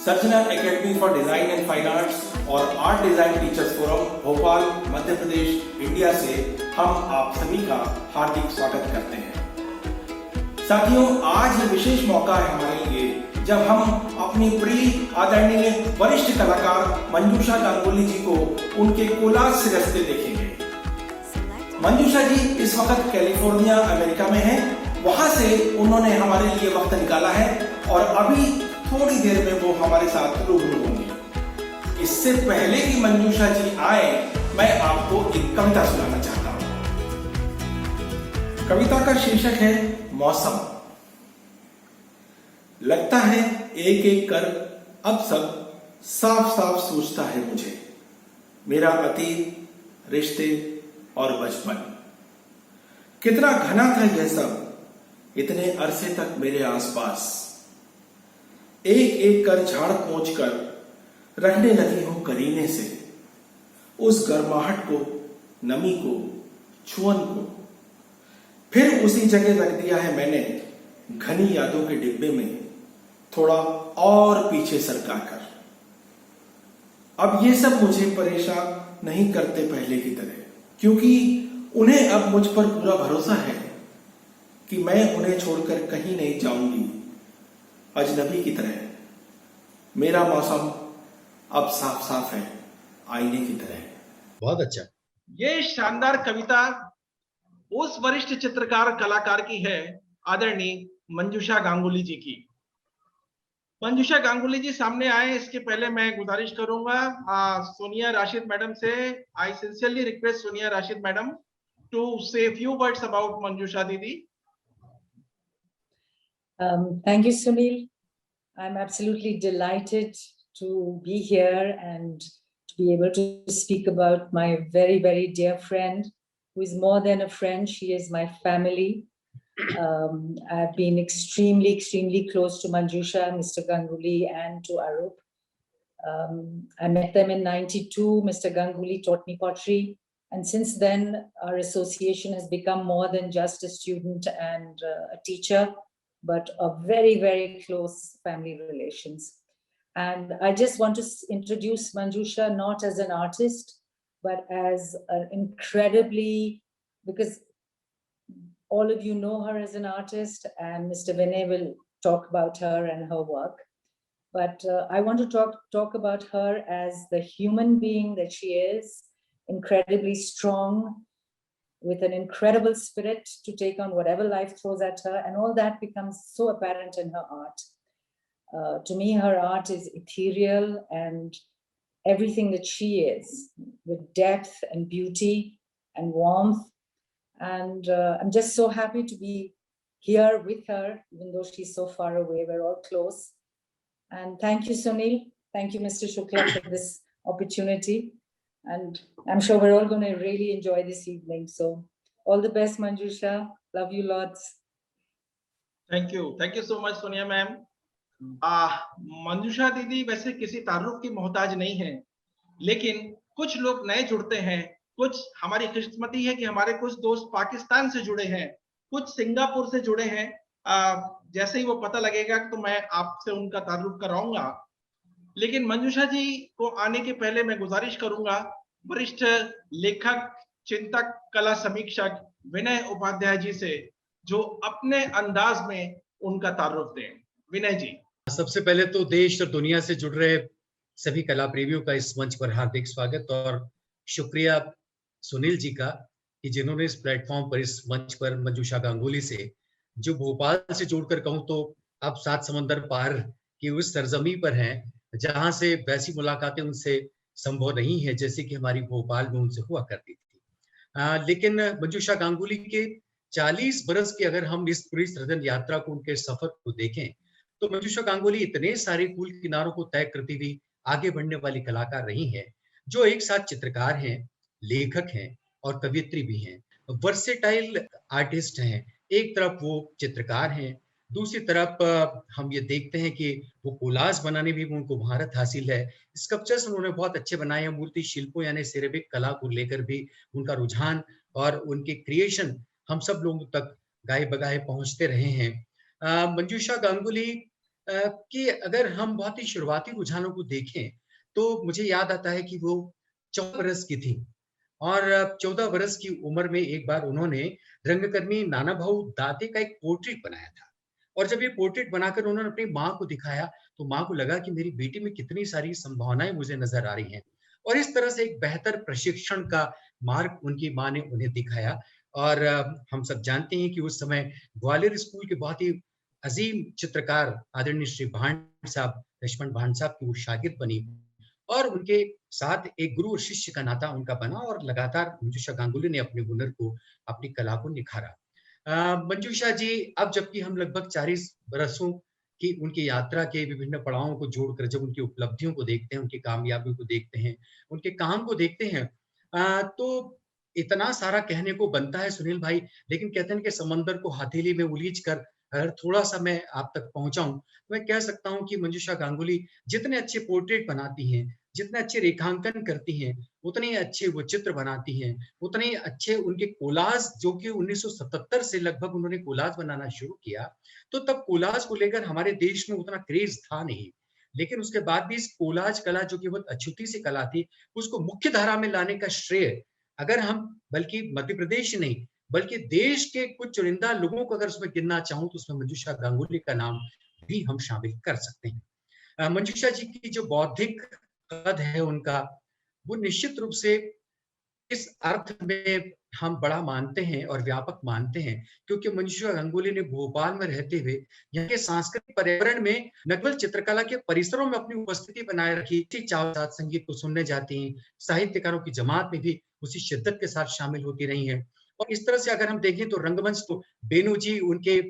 Sarjana academy for design and fine arts और art design teachers forum Bhopal Madhya Pradesh India से हम आप सभी का हार्दिक स्वागत करते हैं। साथियों, आज ये विशेष मौका है हमारे लिए जब हम अपनी प्रिय आदरणीय वरिष्ठ कलाकार मंजूषा गांगुली जी को उनके कोलाज से रचते देखेंगे। मंजूषा जी इस वक्त कैलिफोर्निया अमेरिका में हैं। वहां से उन्होंने हमारे लिए वक्त निकाला है और अभी थोड़ी देर में वो हमारे साथ रूबरू होंगे। इससे पहले कि मंजूषा जी आए, मैं आपको एक कविता सुनाना चाहता हूं। कविता का शीर्षक है मौसम। लगता है एक एक कर अब सब साफ साफ सूझता है मुझे, मेरा अतीत, रिश्ते और बचपन। कितना घना था यह सब इतने अरसे तक मेरे आसपास। एक एक कर झाड़ पोंछ कर रखने लगी हूं करीने से, उस गर्माहट को, नमी को, छुअन को। फिर उसी जगह रख दिया है मैंने घनी यादों के डिब्बे में, थोड़ा और पीछे सरका कर। अब ये सब मुझे परेशान नहीं करते पहले की तरह, क्योंकि उन्हें अब मुझ पर पूरा भरोसा है कि मैं उन्हें छोड़कर कहीं नहीं जाऊंगी अजनबी की तरह। मेरा मौसम अब साफ साफ है, आईने की तरह। बहुत अच्छा। ये शानदार कविता उस वरिष्ठ चित्रकार कलाकार की है, आदरणीय मंजूषा गांगुली जी की। मंजूषा गांगुली जी सामने आए इसके पहले मैं गुजारिश करूंगा सोनिया राशिद मैडम से। I sincerely request Sonia Rashid madam to say few words about Manjusha दीदी। Thank you, Sunil. I'm absolutely delighted to be here and to be able to speak about my very, very dear friend, who is more than a friend. She is my family. I've been extremely, extremely close to Manjusha, Mr. Ganguly, and to Arup. I met them in '92. Mr. Ganguly taught me pottery. And since then, our association has become more than just a student and a teacher, but a very, very close family relations. And I just want to introduce Manjusha not as an artist, but as an incredibly, because all of you know her as an artist, and Mr. Vinay will talk about her and her work. But I want to talk about her as the human being that she is, incredibly strong, with an incredible spirit to take on whatever life throws at her, and all that becomes so apparent in her art. To me, her art is ethereal and everything that she is, with depth and beauty and warmth. And I'm just so happy to be here with her, even though she's so far away. We're all close. And thank you, Sunil. Thank you, Mr. Shukla, for this opportunity. And I'm sure we're all going to really enjoy this evening. So all the best, Manjusha. Love you lots. Thank you so much, Sonia ma'am. मंजूषा दीदी वैसे किसी तारुफ की मोहताज नहीं है, लेकिन कुछ लोग नए जुड़ते हैं। कुछ हमारी खुशकिस्मती है कि हमारे कुछ दोस्त पाकिस्तान से जुड़े हैं, कुछ सिंगापुर से जुड़े हैं। जैसे ही वो पता लगेगा तो मैं आपसे उनका तारुफ कराऊंगा। लेकिन मंजूषा जी को आने के पहले मैं गुजारिश करूंगा वरिष्ठ लेखक, चिंतक, कला समीक्षक विनय उपाध्याय जी से, जो अपने अंदाज में उनका तारुफ दें। विनय जी। सबसे पहले तो देश और दुनिया से जुड़ रहे सभी कला प्रेमियों का इस मंच पर हार्दिक स्वागत और शुक्रिया सुनील जी का कि जिन्होंने इस प्लेटफॉर्म पर, इस मंच पर मंजूषा गांगुली से, जो भोपाल से जोड़कर कहूं तो अब 7 समंदर पार की उस सरजमी पर हैं, जहां से वैसी मुलाकातें उनसे संभव नहीं है जैसे कि हमारी भोपाल में उनसे हुआ करती थी। लेकिन मंजूषा गांगुली के 40 बरस की अगर हम इस पूरी सृजन यात्रा को, उनके सफर को देखें, तो मंजूषा गांगुली इतने सारे कूल किनारों को तय करती हुई आगे बढ़ने वाली कलाकार रही हैं, जो एक साथ चित्रकार हैं, लेखक हैं और कवियत्री भी हैं। वर्सेटाइल आर्टिस्ट हैं। एक तरफ वो चित्रकार हैं, दूसरी तरफ हम ये देखते हैं कि वो कोलाज बनाने भी उनको महारत हासिल है। स्कल्पचर्स उन्होंने बहुत अच्छे बनाए हैं। मूर्ति शिल्पों यानी सेरेमिक कला को लेकर भी उनका रुझान और उनके क्रिएशन हम सब लोगों तक गाए बगाए पहुंचते रहे हैं। मंजूषा गांगुली कि अगर हम बहुत ही शुरुआती रुझानों को देखें, तो मुझे याद आता है कि वो 14 बरस की थी और 14 बरस की उम्र में एक बार उन्होंने रंगकर्मी नाना भाऊ दाते का एक पोर्ट्रेट बनाया था। और जब ये पोर्ट्रेट बनाकर उन्होंने अपनी माँ को दिखाया, तो माँ को लगा कि मेरी बेटी में कितनी सारी संभावनाएँ मुझे नज़र आ रही हैं। और इस तरह से एक बेहतर प्रशिक्षण का मार्ग उनकी माँ ने उन्हें दिखाया। और हम सब जानते हैं कि उस समय ग्वालियर स्कूल के बहुत ही अज़ीम चित्रकार आदरणीय श्री भांड साहब, लक्ष्मण भांड साहब की वो शागिर्द बनी और उनके साथ एक गुरु और शिष्य का नाता उनका बना और लगातार मंजूषा गांगुली ने अपने हुनर को, अपनी कला को निखारा। मंजूषा जी, अब जबकि हम लगभग 40 बरसों की उनकी यात्रा के विभिन्न पड़ावों को जोड़कर जब उनकी उपलब्धियों को देखते हैं, उनकी कामयाबियों को देखते हैं, उनके काम को देखते हैं, तो इतना सारा कहने को बनता है सुनील भाई, लेकिन कहते हैं कि समंदर को हथेली में उलीच कर अगर थोड़ा-सा मैं आप तक पहुँचाऊँ, तो मैं कह सकता हूँ कि मंजूषा गांगुली जितने अच्छे पोर्ट्रेट बनाती हैं, जितने अच्छे रेखांकन करती हैं, उतने ही अच्छे वो चित्र बनाती हैं, उतने ही अच्छे उनके कोलाज, जो कि 1977 से लगभग उन्होंने कोलाज बनाना शुरू किया, तो तब कोलाज को लेकर हमारे देश में उतना क्रेज़ था नहीं। लेकिन उसके बाद भी इस कोलाज कला जो कि बहुत अछूती सी कला थी, उसको मुख्य धारा में लाने का श्रेय अगर हम बल्कि मध्य प्रदेश ही नहीं, बल्कि देश के कुछ चुनिंदा लोगों को अगर उसमें गिनना चाहूँ, तो उसमें मंजूषा गांगुली का नाम भी हम शामिल कर सकते हैं। मंजूषा जी की जो बौद्धिक कद है उनका, वो निश्चित रूप से इस अर्थ में हम बड़ा मानते हैं और व्यापक मानते हैं, क्योंकि मंजूषा गांगुली ने भोपाल में रहते हुए यहाँ के सांस्कृतिक पर्यावरण में न केवल चित्रकला के परिसरों में अपनी उपस्थिति बनाए रखी, इसी चाव साथ संगीत को सुनने जाती हैं, साहित्यकारों की जमात में भी उसी शिद्दत के साथ शामिल होती रही हैं। और इस तरह से अगर हम देखें तो रंगमंच तो बेनू जी उनके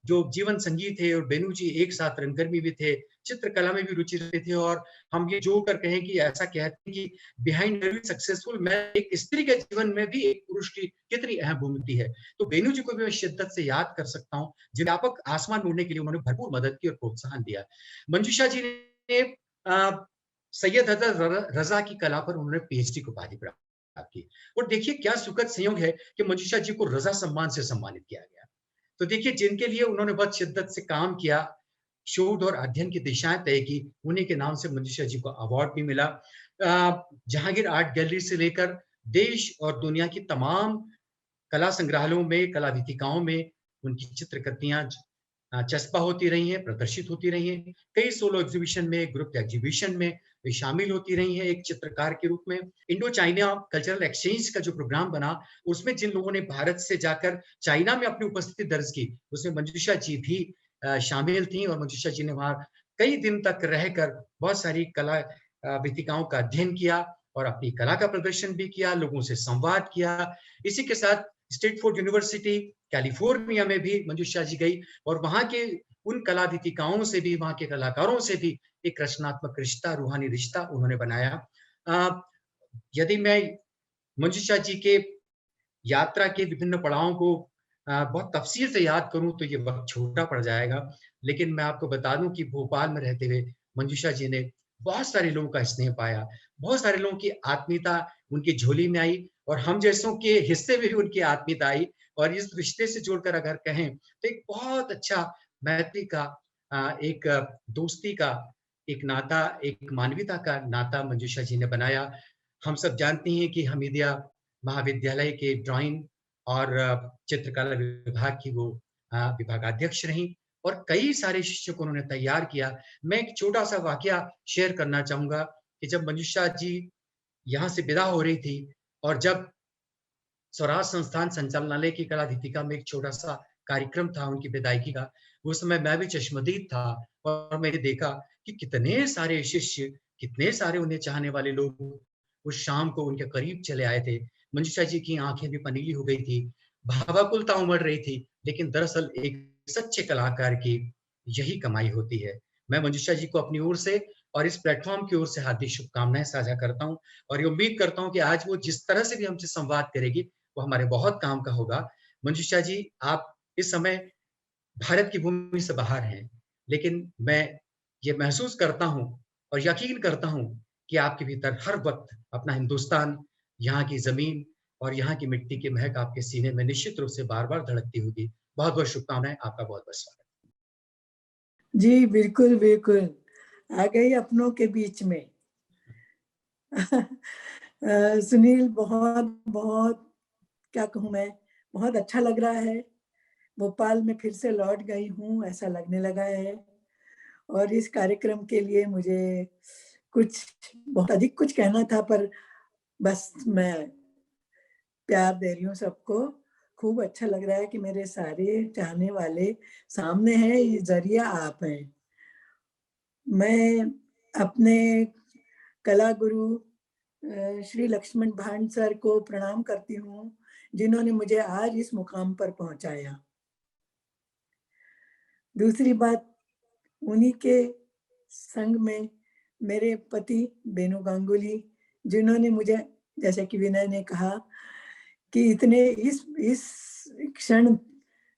जो जीवन संगीत है और बेनू जी एक साथ रंगकर्मी भी थे, चित्रकला में भी रुचि रखते थे और हम ये जोड़ कर कहें कि ऐसा कहते हैं कि बिहाइंड एवरी सक्सेसफुल मैन एक स्त्री के जीवन में भी एक पुरुष की कितनी अहम भूमिका है। तो बेनू जी को भी मैं शिद्दत से याद कर सकता हूँ, जिन्हें व्यापक आसमान ढूँढने के लिए उन्होंने भरपूर मदद की और प्रोत्साहन दिया। मंजूषा जी ने सैयद हज़रत रज़ा की कला पर उन्होंने पीएचडी की उपाधि प्राप्त की। और देखिए क्या सुखद संयोग है कि मंजूषा जी को रज़ा सम्मान से सम्मानित किया गया। तो देखिए जिनके लिए उन्होंने बहुत शिद्दत से काम किया, शोध और अध्ययन की दिशाएं तय की, उन्हीं के नाम से मंजूषा जी को अवार्ड भी मिला। जहांगीर आर्ट गैलरी से लेकर देश और दुनिया की तमाम कला संग्रहालयों में, कला वीथिकाओं में उनकी चित्रकृतियां चस्पा होती रही हैं, प्रदर्शित होती रही हैं। कई सोलो एग्जीबिशन में, ग्रुप एग्जीबिशन में वे शामिल होती रही हैं एक चित्रकार के रूप में। इंडो चाइना कल्चरल एक्सचेंज का जो प्रोग्राम बना, उसमें जिन लोगों ने भारत से जाकर चाइना में अपनी उपस्थिति दर्ज की, उसमें मंजूषा जी भी शामिल थी और मंजूषा जी ने वहाँ कई दिन तक रहकर बहुत सारी कला वीथिकाओं का अध्ययन किया और अपनी कला का प्रदर्शन भी किया, लोगों से संवाद किया। इसी के साथ स्टेटफोर्ड यूनिवर्सिटी कैलिफोर्निया में भी मंजूषा जी गई और वहाँ के उन कला वीथिकाओं से भी, वहाँ के कलाकारों से भी एक रचनात्मक रिश्ता, रूहानी रिश्ता उन्होंने बनाया। यदि मैं मंजूषा जी के यात्रा के विभिन्न पड़ावों को बहुत तफसील से याद करूं तो ये वक्त छोटा पड़ जाएगा, लेकिन मैं आपको बता दूं कि भोपाल में रहते हुए मंजूषा जी ने बहुत सारे लोगों का स्नेह पाया, बहुत सारे लोगों की आत्मीयता उनकी झोली में आई और हम जैसों के हिस्से में भी उनकी आत्मीयता आई। और इस रिश्ते से जोड़कर अगर कहें तो एक बहुत अच्छा मैत्री का, एक दोस्ती का एक नाता, एक मानवीयता का नाता मंजूषा जी ने बनाया। हम सब जानते हैं कि हमीदिया महाविद्यालय के ड्राइंग और चित्रकला विभाग की वो विभागाध्यक्ष रहीं और कई सारे शिष्यों को उन्होंने तैयार किया। मैं एक छोटा-सा वाकया शेयर करना चाहूँगा कि जब मंजूषा जी यहाँ से विदा हो रही थी और जब स्वराज संस्थान संचालनालय की कला दीपिका में एक छोटा-सा कार्यक्रम था उनकी विदायगी का, उस समय मैं भी चश्मदीद था और मैंने देखा कि कितने सारे शिष्य, कितने सारे उन्हें चाहने वाले लोग उस शाम को उनके करीब चले आए थे। मंजूषा जी की आँखें भी पनीली हो गई थी, भावुकता उमड़ रही थी, लेकिन दरअसल एक सच्चे कलाकार की यही कमाई होती है। मैं मंजूषा जी को अपनी ओर से और इस प्लेटफ़ॉर्म की ओर से हार्दिक शुभकामनाएँ साझा करता हूँ और ये उम्मीद करता हूँ कि आज वो जिस तरह से भी हमसे संवाद करेगी, वो हमारे बहुत काम का होगा। मंजूषा जी, आप इस समय भारत की भूमि से बाहर हैं, लेकिन मैं ये महसूस करता हूँ और यकीन करता हूँ कि आपके भीतर हर वक़्त अपना हिंदुस्तान, यहाँ की ज़मीन और यहाँ की मिट्टी की महक आपके सीने में निश्चित रूप से बार-बार धड़कती होगी। बहुत-बहुत शुभकामनाएँ, आपका बहुत-बहुत स्वागत। जी बिल्कुल बिल्कुल, आ गई अपनों के बीच में। सुनील, बहुत बहुत क्या कहूँ मैं, बहुत अच्छा लग रहा है। भोपाल में फिर से लौट गई हूँ ऐसा लगने लगा है, और इस कार्यक्रम के लिए मुझे कुछ बहुत अधिक कुछ कहना था, पर बस मैं प्यार दे रही हूँ सबको। खूब अच्छा लग रहा है कि मेरे सारे चाहने वाले सामने हैं, ये जरिया आप हैं। मैं अपने कला गुरु श्री लक्ष्मण भांड सर को प्रणाम करती हूँ, जिन्होंने मुझे आज इस मुकाम पर पहुंचाया। दूसरी बात, उन्हीं के संग में मेरे पति बेनू गांगुली, जिन्होंने मुझे, जैसे कि विनय ने कहा, कि इतने इस क्षण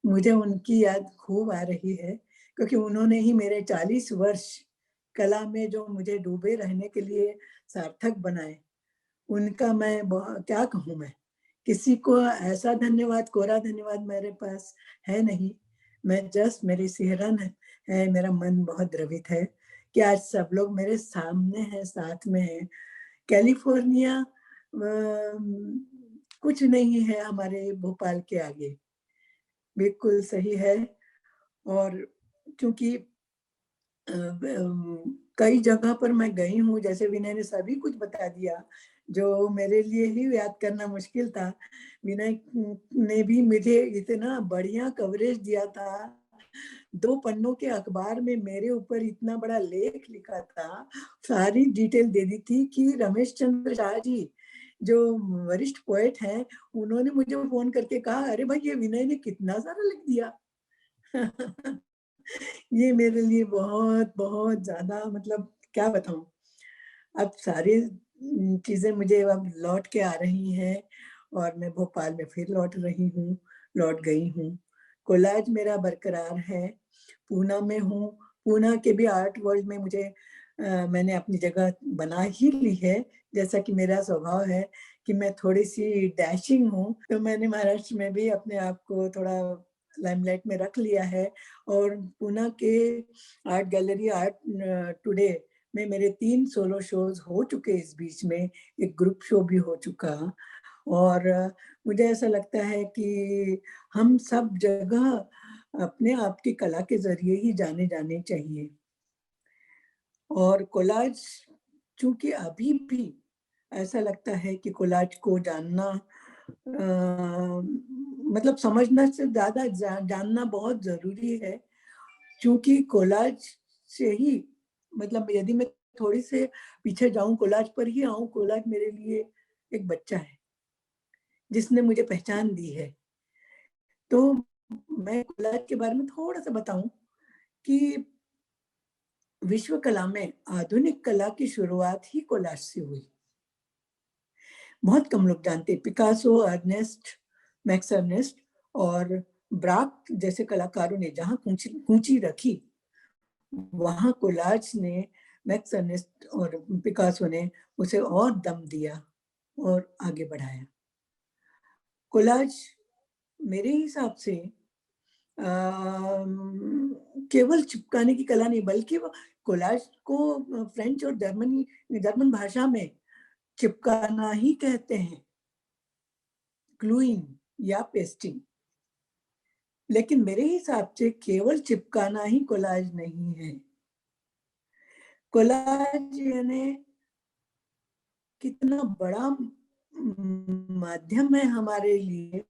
मुझे उनकी याद खूब आ रही है, क्योंकि उन्होंने ही मेरे 40 वर्ष कला में जो मुझे डूबे रहने के लिए सार्थक बनाए, उनका मैं क्या कहूँ मैं, किसी को ऐसा धन्यवाद, कोरा धन्यवाद मेरे पास है नहीं। मैं जस्ट, मेरी सिहरन है, मेरा मन बहुत द्रवित है कि आज सब लोग मेरे सामने हैं, साथ में हैं। कैलिफोर्निया कुछ नहीं है हमारे भोपाल के आगे, बिल्कुल सही है। और क्योंकि कई जगह पर मैं गई हूँ, जैसे विनय ने सभी कुछ बता दिया जो मेरे लिए ही याद करना मुश्किल था। विनय ने भी मुझे इतना बढ़िया कवरेज दिया था, 2 पन्नों के अखबार में मेरे ऊपर इतना बड़ा लेख लिखा था, सारी डिटेल दे दी थी कि रमेश चंद्र शाह जी जो वरिष्ठ पोएट हैं, उन्होंने मुझे फोन करके कहा, अरे भाई ये विनय ने कितना सारा लिख दिया। ये मेरे लिए बहुत बहुत ज्यादा, मतलब क्या बताऊं। अब सारी चीजें मुझे अब लौट के आ रही हैं, और मैं भोपाल में फिर लौट रही हूँ, लौट गई हूँ। कोलाज मेरा बरकरार है, पूना में हूँ। पूना के भी आर्ट वर्ल्ड में मैंने अपनी जगह बना ही ली है। जैसा कि मेरा स्वभाव है कि मैं थोड़ी सी डैशिंग हूँ, तो मैंने महाराष्ट्र में भी अपने आप को थोड़ा लाइमलाइट में रख लिया है। और पूना के आर्ट गैलरी, आर्ट टुडे में मेरे 3 सोलो शोज हो चुके, इस बीच में एक ग्रुप शो भी हो चुका। और मुझे ऐसा लगता है कि हम सब जगह अपने आप की कला के जरिए ही जाने जाने चाहिए। और कोलाज, चूंकि अभी भी ऐसा लगता है कि कोलाज को जानना, मतलब समझना से ज्यादा जानना बहुत जरूरी है। क्योंकि कोलाज से ही, मतलब यदि मैं थोड़ी से पीछे जाऊं, कोलाज पर ही आऊं, कोलाज मेरे लिए एक बच्चा है जिसने मुझे पहचान दी है। तो मैं कोलाज के बारे में थोड़ा सा बताऊं कि विश्व कला में आधुनिक कला की शुरुआत ही कोलाज से हुई। बहुत कम लोग जानते, पिकासो, अर्नेस्ट, मैक्स अर्नेस्ट और ब्राक जैसे कलाकारों ने जहां कूंची रखी, वहां कोलाज ने, मैक्स अर्नेस्ट और पिकासो ने उसे और दम दिया और आगे बढ़ाया। कोलाज मेरे हिसाब से केवल चिपकाने की कला नहीं, बल्कि वो कोलाज को फ्रेंच और जर्मन भाषा में चिपकाना ही कहते हैं, ग्लूइंग या पेस्टिंग। लेकिन मेरे हिसाब से केवल चिपकाना ही कोलाज नहीं है। कोलाज यानी कितना बड़ा माध्यम है हमारे लिए।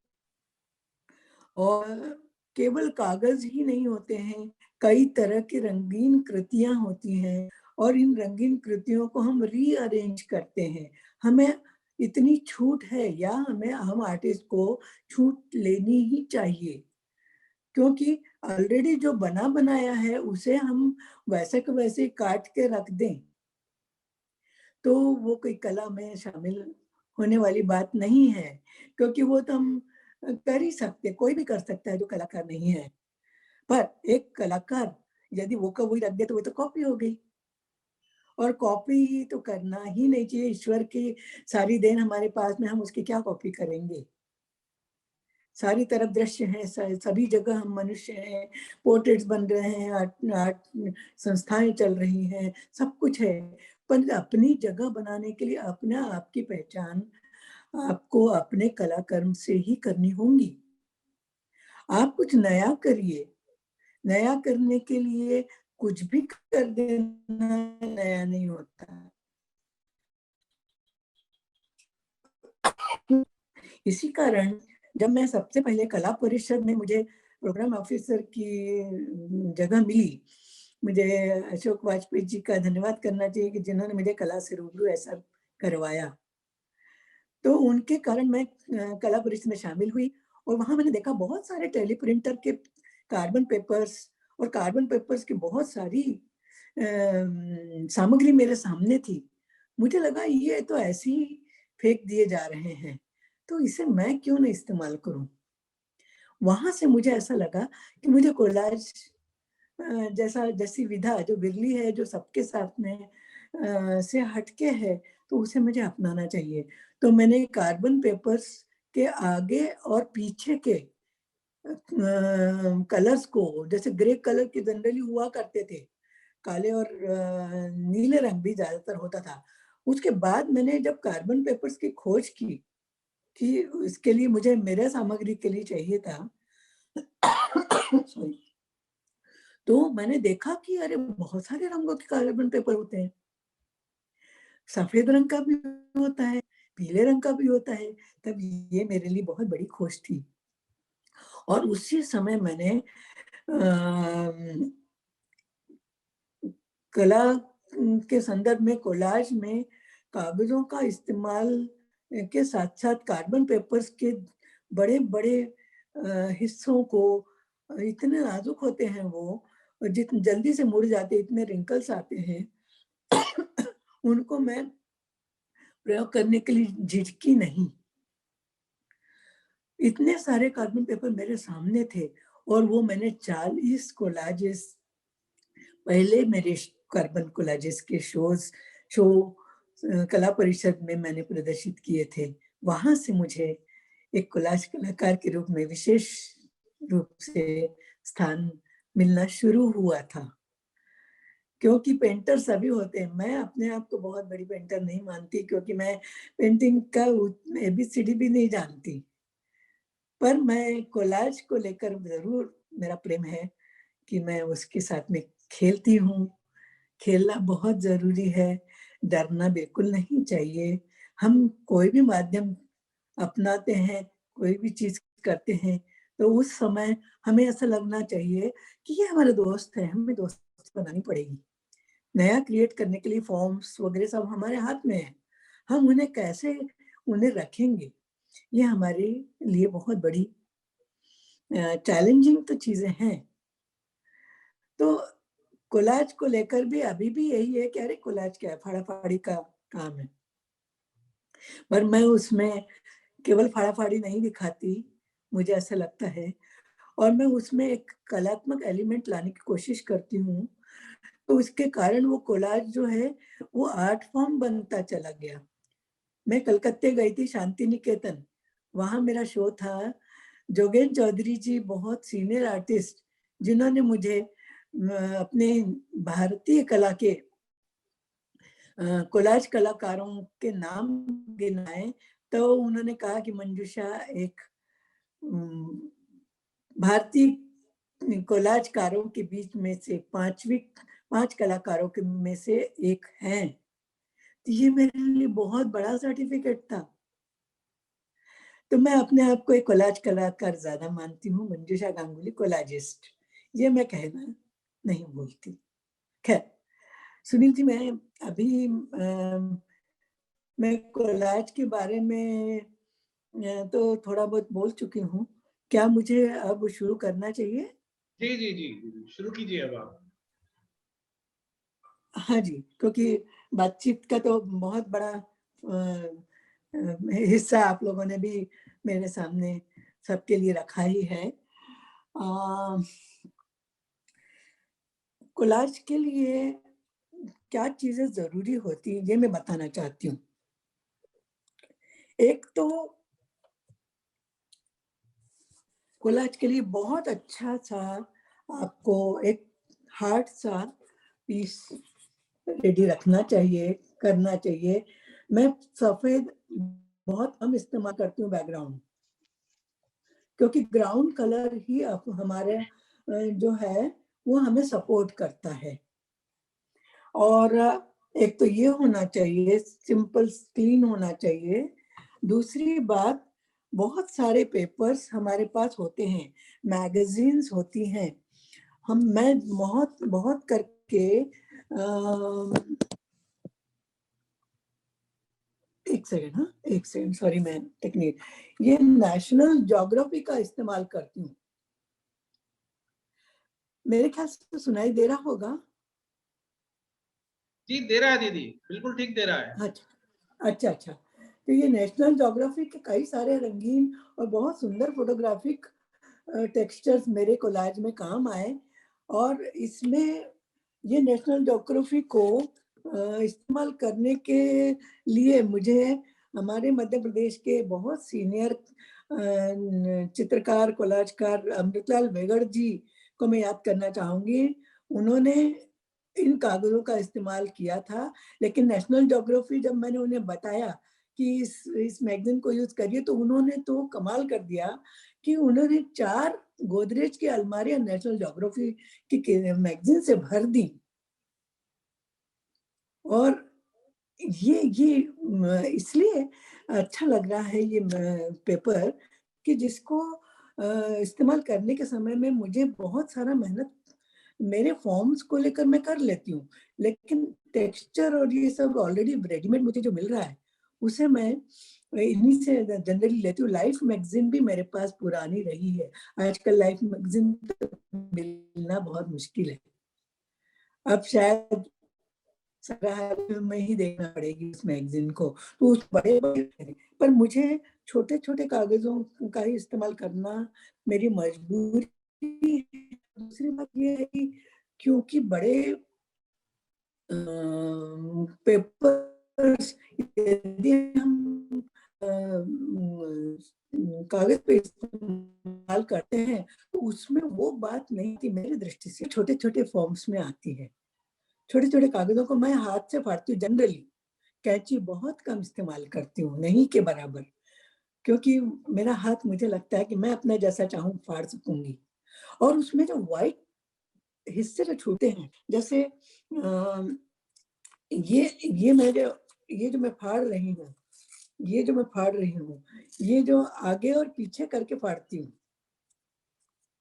और केवल कागज ही नहीं होते हैं, कई तरह की रंगीन कृतियां होती हैं, और इन रंगीन कृतियों को हम रीअरेंज करते हैं। हमें इतनी छूट है, या हम आर्टिस्ट को छूट लेनी ही चाहिए, क्योंकि ऑलरेडी जो बना बनाया है उसे हम वैसे के वैसे काट के रख दें तो वो कोई कला में शामिल होने वाली बात नहीं है। क्योंकि वो तो हम कर ही सकते, कोई भी कर सकता है जो कलाकार नहीं है। पर एक कलाकार यदि वो का वही रख दे तो वो तो कॉपी हो गई, और कॉपी तो करना ही नहीं चाहिए। ईश्वर की सारी देन हमारे पास में, हम उसकी क्या कॉपी करेंगे। सारी तरफ दृश्य हैं, सभी जगह हम मनुष्य हैं, पोर्ट्रेट्स बन रहे हैं, आर्ट संस्थाएं चल रही हैं, सब कुछ है। पर अपनी जगह बनाने के लिए अपने आप की पहचान आपको अपने कलाकर्म से ही करनी होगी। आप कुछ नया करिए। नया करने के लिए कुछ भी कर देना नया नहीं होता। इसी कारण जब मैं सबसे पहले कला परिषद में मुझे प्रोग्राम ऑफिसर की जगह मिली, मुझे अशोक वाजपेयी जी का धन्यवाद करना चाहिए कि जिन्होंने मुझे कला से रूबरू ऐसा करवाया। तो उनके कारण मैं कला परिषद में शामिल हुई और वहाँ मैंने देखा बहुत सारे टेलीप्रिंटर के कार्बन पेपर्स और कार्बन पेपर्स की बहुत सारी सामग्री मेरे सामने थी। मुझे लगा ये तो ऐसे ही फेंक दिए जा रहे हैं, तो इसे मैं क्यों नहीं इस्तेमाल करूं। वहां से मुझे ऐसा लगा कि मुझे कोलाज जैसी विधा जो बिरली है, जो सबके साथ में से हटके है, तो उसे मुझे अपनाना चाहिए। तो मैंने कार्बन पेपर्स के आगे और पीछे के कलर्स को, जैसे ग्रे कलर के जनरली हुआ करते थे, काले और नीले रंग भी ज्यादातर होता था। उसके बाद मैंने जब कार्बन पेपर्स की खोज की कि इसके लिए मुझे मेरे सामग्री के लिए चाहिए था सॉरी, तो मैंने देखा कि अरे बहुत सारे रंगों के कार्बन पेपर होते हैं। सफेद रंग का भी होता है, पीले रंग का भी होता है। तब ये मेरे लिए बहुत बड़ी खोज थी और उसी समय मैंने कला के संदर्भ में कोलाज में कागजों का इस्तेमाल के साथ साथ कार्बन पेपर्स के बड़े बड़े हिस्सों को, इतने नाजुक होते हैं वो, जितने जल्दी से मुड़ जाते, इतने रिंकल्स आते हैं उनको मैं प्रयोग करने के लिए झिझकी नहीं। इतने सारे कार्बन पेपर मेरे सामने थे और वो मैंने 40 कोलाजेस पहले मेरे कार्बन कोलाजेस के शो कला परिषद में मैंने प्रदर्शित किए थे। वहां से मुझे एक कोलाज कलाकार के रूप में विशेष रूप से स्थान मिलना शुरू हुआ था। क्योंकि पेंटर सभी होते हैं, मैं अपने आप को बहुत बड़ी पेंटर नहीं मानती, क्योंकि मैं पेंटिंग का ABCD भी नहीं जानती, पर मैं कोलाज को लेकर जरूर मेरा प्रेम है कि मैं उसके साथ में खेलती हूँ। खेलना बहुत जरूरी है, डरना बिल्कुल नहीं चाहिए। हम कोई भी माध्यम अपनाते हैं, कोई भी चीज करते हैं, तो उस समय हमें ऐसा लगना चाहिए कि ये हमारे दोस्त है, हमें दोस्त बनानी पड़ेगी। नया क्रिएट करने के लिए फॉर्म्स वगैरह सब हमारे हाथ में है, हम उन्हें कैसे उन्हें रखेंगे, ये हमारे लिए बहुत बड़ी चैलेंजिंग तो चीजें हैं। तो कोलाज को लेकर भी अभी भी यही है कि अरे कोलाज क्या है, फाड़ाफाड़ी का काम है। पर मैं उसमें केवल फाड़ाफाड़ी नहीं दिखाती, मुझे ऐसा लगता है, और मैं उसमें एक कलात्मक एलिमेंट लाने की कोशिश करती हूँ। तो उसके कारण वो कोलाज जो है वो आर्ट फॉर्म बनता चला गया। मैं कलकत्ते गई थी, शांति निकेतन, वहां मेरा शो था। जोगेन चौधरी जी बहुत सीनियर आर्टिस्ट, जिन्होंने मुझे अपने भारतीय कला के कोलाज कलाकारों के नाम गिनाए, तो उन्होंने कहा कि मंजूषा एक भारतीय कोलाजकारों के बीच में से 5 कलाकारों के में से एक हैं। तो ये मेरे लिए बहुत बड़ा सर्टिफिकेट था। तो मैं अपने आप को एक कोलाज कलाकार ज्यादा मानती हूँ, मंजूषा गांगुली कोलाजिस्ट, ये मैं कहना नहीं भूलती। खैर सुनील जी, मैं अभी मैं कोलाज के बारे में तो थोड़ा बहुत बोल चुकी हूँ। क्या मुझे अब शुरू करना चाहिए? जी जी जी जी, शुरू कीजिए अब आप। हाँ जी, क्योंकि बातचीत का तो बहुत बड़ा हिस्सा आप लोगों ने भी मेरे सामने सबके लिए रखा ही है। कोलाज के लिए क्या चीजें जरूरी होती है, ये मैं बताना चाहती हूँ। एक तो कोलाज के लिए बहुत अच्छा सा आपको एक हार्ट सा पीस रेडी रखना चाहिए, करना चाहिए। मैं सफेद बहुत कम इस्तेमाल करती हूँ बैकग्राउंड, क्योंकि ग्राउंड कलर ही हमारे जो है वो हमें सपोर्ट करता है। और एक तो ये होना चाहिए, सिंपल क्लीन होना चाहिए। दूसरी बात, बहुत सारे पेपर्स हमारे पास होते हैं, मैगजीन्स होती हैं। मैं बहुत बहुत करके एक सेकंड, हाँ एक सेकंड, सॉरी, मैं टेक्निक, ये नेशनल ज्योग्राफी का इस्तेमाल करती हूँ। मेरे ख्याल से सुनाई दे रहा होगा। जी दे रहा है दीदी, बिल्कुल ठीक दे रहा है। अच्छा अच्छा अच्छा। तो ये नेशनल ज्योग्राफी के कई सारे रंगीन और बहुत सुंदर फोटोग्राफिक टेक्सचर्स मेरे कोलाज में काम आए। और इसमें ये नेशनल ज्योग्राफी को इस्तेमाल करने के लिए मुझे हमारे मध्य प्रदेश के बहुत सीनियर चित्रकार कोलाजकार अमृतलाल वेगड़ जी को मैं याद करना चाहूंगी। उन्होंने इन कागजों का इस्तेमाल किया था, लेकिन नेशनल ज्योग्राफी जब मैंने उन्हें बताया कि इस मैगजीन को यूज करिए, तो उन्होंने तो कमाल कर दिया कि उन्होंने 4 गोदरेज की अलमारियां नेशनल ज्योग्राफी की मैगजीन से भर दी। और ये इसलिए अच्छा लग रहा है ये पेपर कि जिसको इस्तेमाल करने के समय में मुझे बहुत सारा मेहनत मेरे फॉर्म्स को लेकर मैं कर लेती हूँ, लेकिन टेक्सचर और ये सब ऑलरेडी रेडीमेड मुझे जो मिल रहा है उसे मैं इन्हीं से जनरली लेती हूँ। लाइफ मैगजीन भी मेरे पास पुरानी रही है, आजकल लाइफ मैगजीन मिलना बहुत मुश्किल है। अब शायद संग्रहालय में ही देखना पड़ेगी उस मैगजीन को, तो उस बड़े बड़े, पर मुझे छोटे छोटे कागजों का ही इस्तेमाल करना मेरी मजबूरी है। दूसरी बात ये है कि क्योंकि बड़े पेपर्स यदि हम कागज पे इस्तेमाल करते हैं तो उसमें वो बात नहीं थी, मेरी दृष्टि से छोटे छोटे फॉर्म्स में आती है। छोटे छोटे कागजों को मैं हाथ से फाड़ती हूँ जनरली, कैंची बहुत कम इस्तेमाल करती हूँ, नहीं के बराबर, क्योंकि मेरा हाथ, मुझे लगता है कि मैं अपना जैसा चाहूँ फाड़ सकूंगी। और उसमें जो व्हाइट हिस्से जो छूटे हैं, जैसे ये ये जो मैं फाड़ रही हूँ, ये जो आगे और पीछे करके फाड़ती हूँ,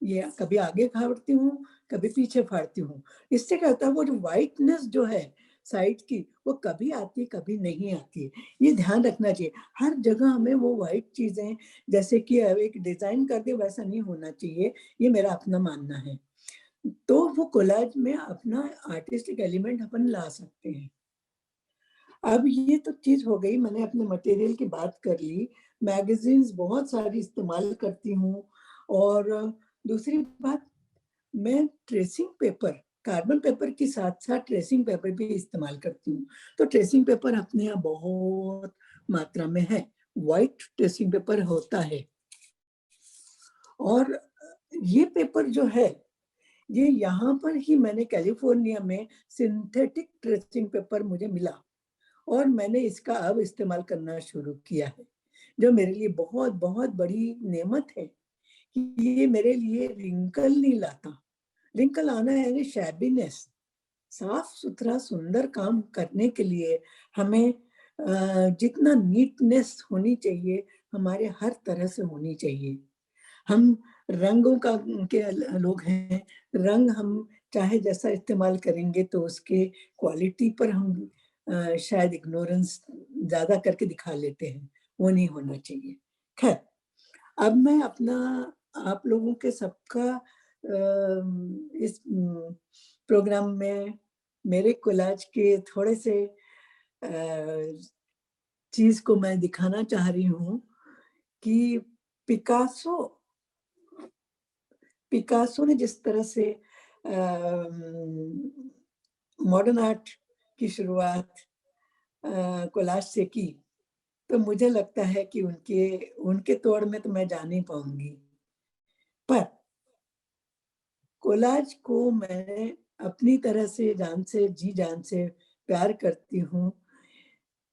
ये कभी आगे फाड़ती हूँ, कभी पीछे फाड़ती हूँ। इससे क्या होता है, वो जो व्हाइटनेस जो है साइड की, वो कभी आती कभी नहीं आती। ये ध्यान रखना चाहिए, हर जगह हमें वो व्हाइट चीजें जैसे कि एक डिजाइन कर दे वैसा नहीं होना चाहिए, ये मेरा अपना मानना है। तो वो कोलाज में अपना आर्टिस्टिक एलिमेंट अपन ला सकते हैं। अब ये तो चीज हो गई, मैंने अपने मटेरियल की बात कर ली। मैगजीन्स बहुत सारी इस्तेमाल करती हूँ। और दूसरी बात, मैं ट्रेसिंग पेपर, कार्बन पेपर के साथ साथ ट्रेसिंग पेपर भी इस्तेमाल करती हूँ। तो ट्रेसिंग पेपर अपने यहाँ बहुत मात्रा में है, व्हाइट ट्रेसिंग पेपर होता है। और ये पेपर जो है, ये यहाँ पर ही मैंने कैलिफोर्निया में सिंथेटिक ट्रेसिंग पेपर मुझे मिला और मैंने इसका अब इस्तेमाल करना शुरू किया है, जो मेरे लिए बहुत बहुत बड़ी नेमत है कि ये मेरे लिए रिंकल नहीं लाता। रिंकल आना यानी शैबीनेस। साफ सुथरा सुंदर काम करने के लिए हमें जितना नीटनेस होनी चाहिए, हमारे हर तरह से होनी चाहिए। हम रंगों का के लोग हैं, रंग हम चाहे जैसा इस्तेमाल करेंगे तो उसके क्वालिटी पर हम शायद इग्नोरेंस ज्यादा करके दिखा लेते हैं, वो नहीं होना चाहिए। खैर, अब मैं अपना, आप लोगों के सबका इस प्रोग्राम में मेरे कोलाज के थोड़े से चीज को मैं दिखाना चाह रही हूँ कि पिकासो पिकासो ने जिस तरह से मॉडर्न आर्ट की शुरुआत कोलाज से की, तो मुझे लगता है कि उनके उनके तौर में तो मैं जा नहीं पाऊंगी। पर कोलाज को मैं अपनी तरह से जान से जी जान से प्यार करती हूँ।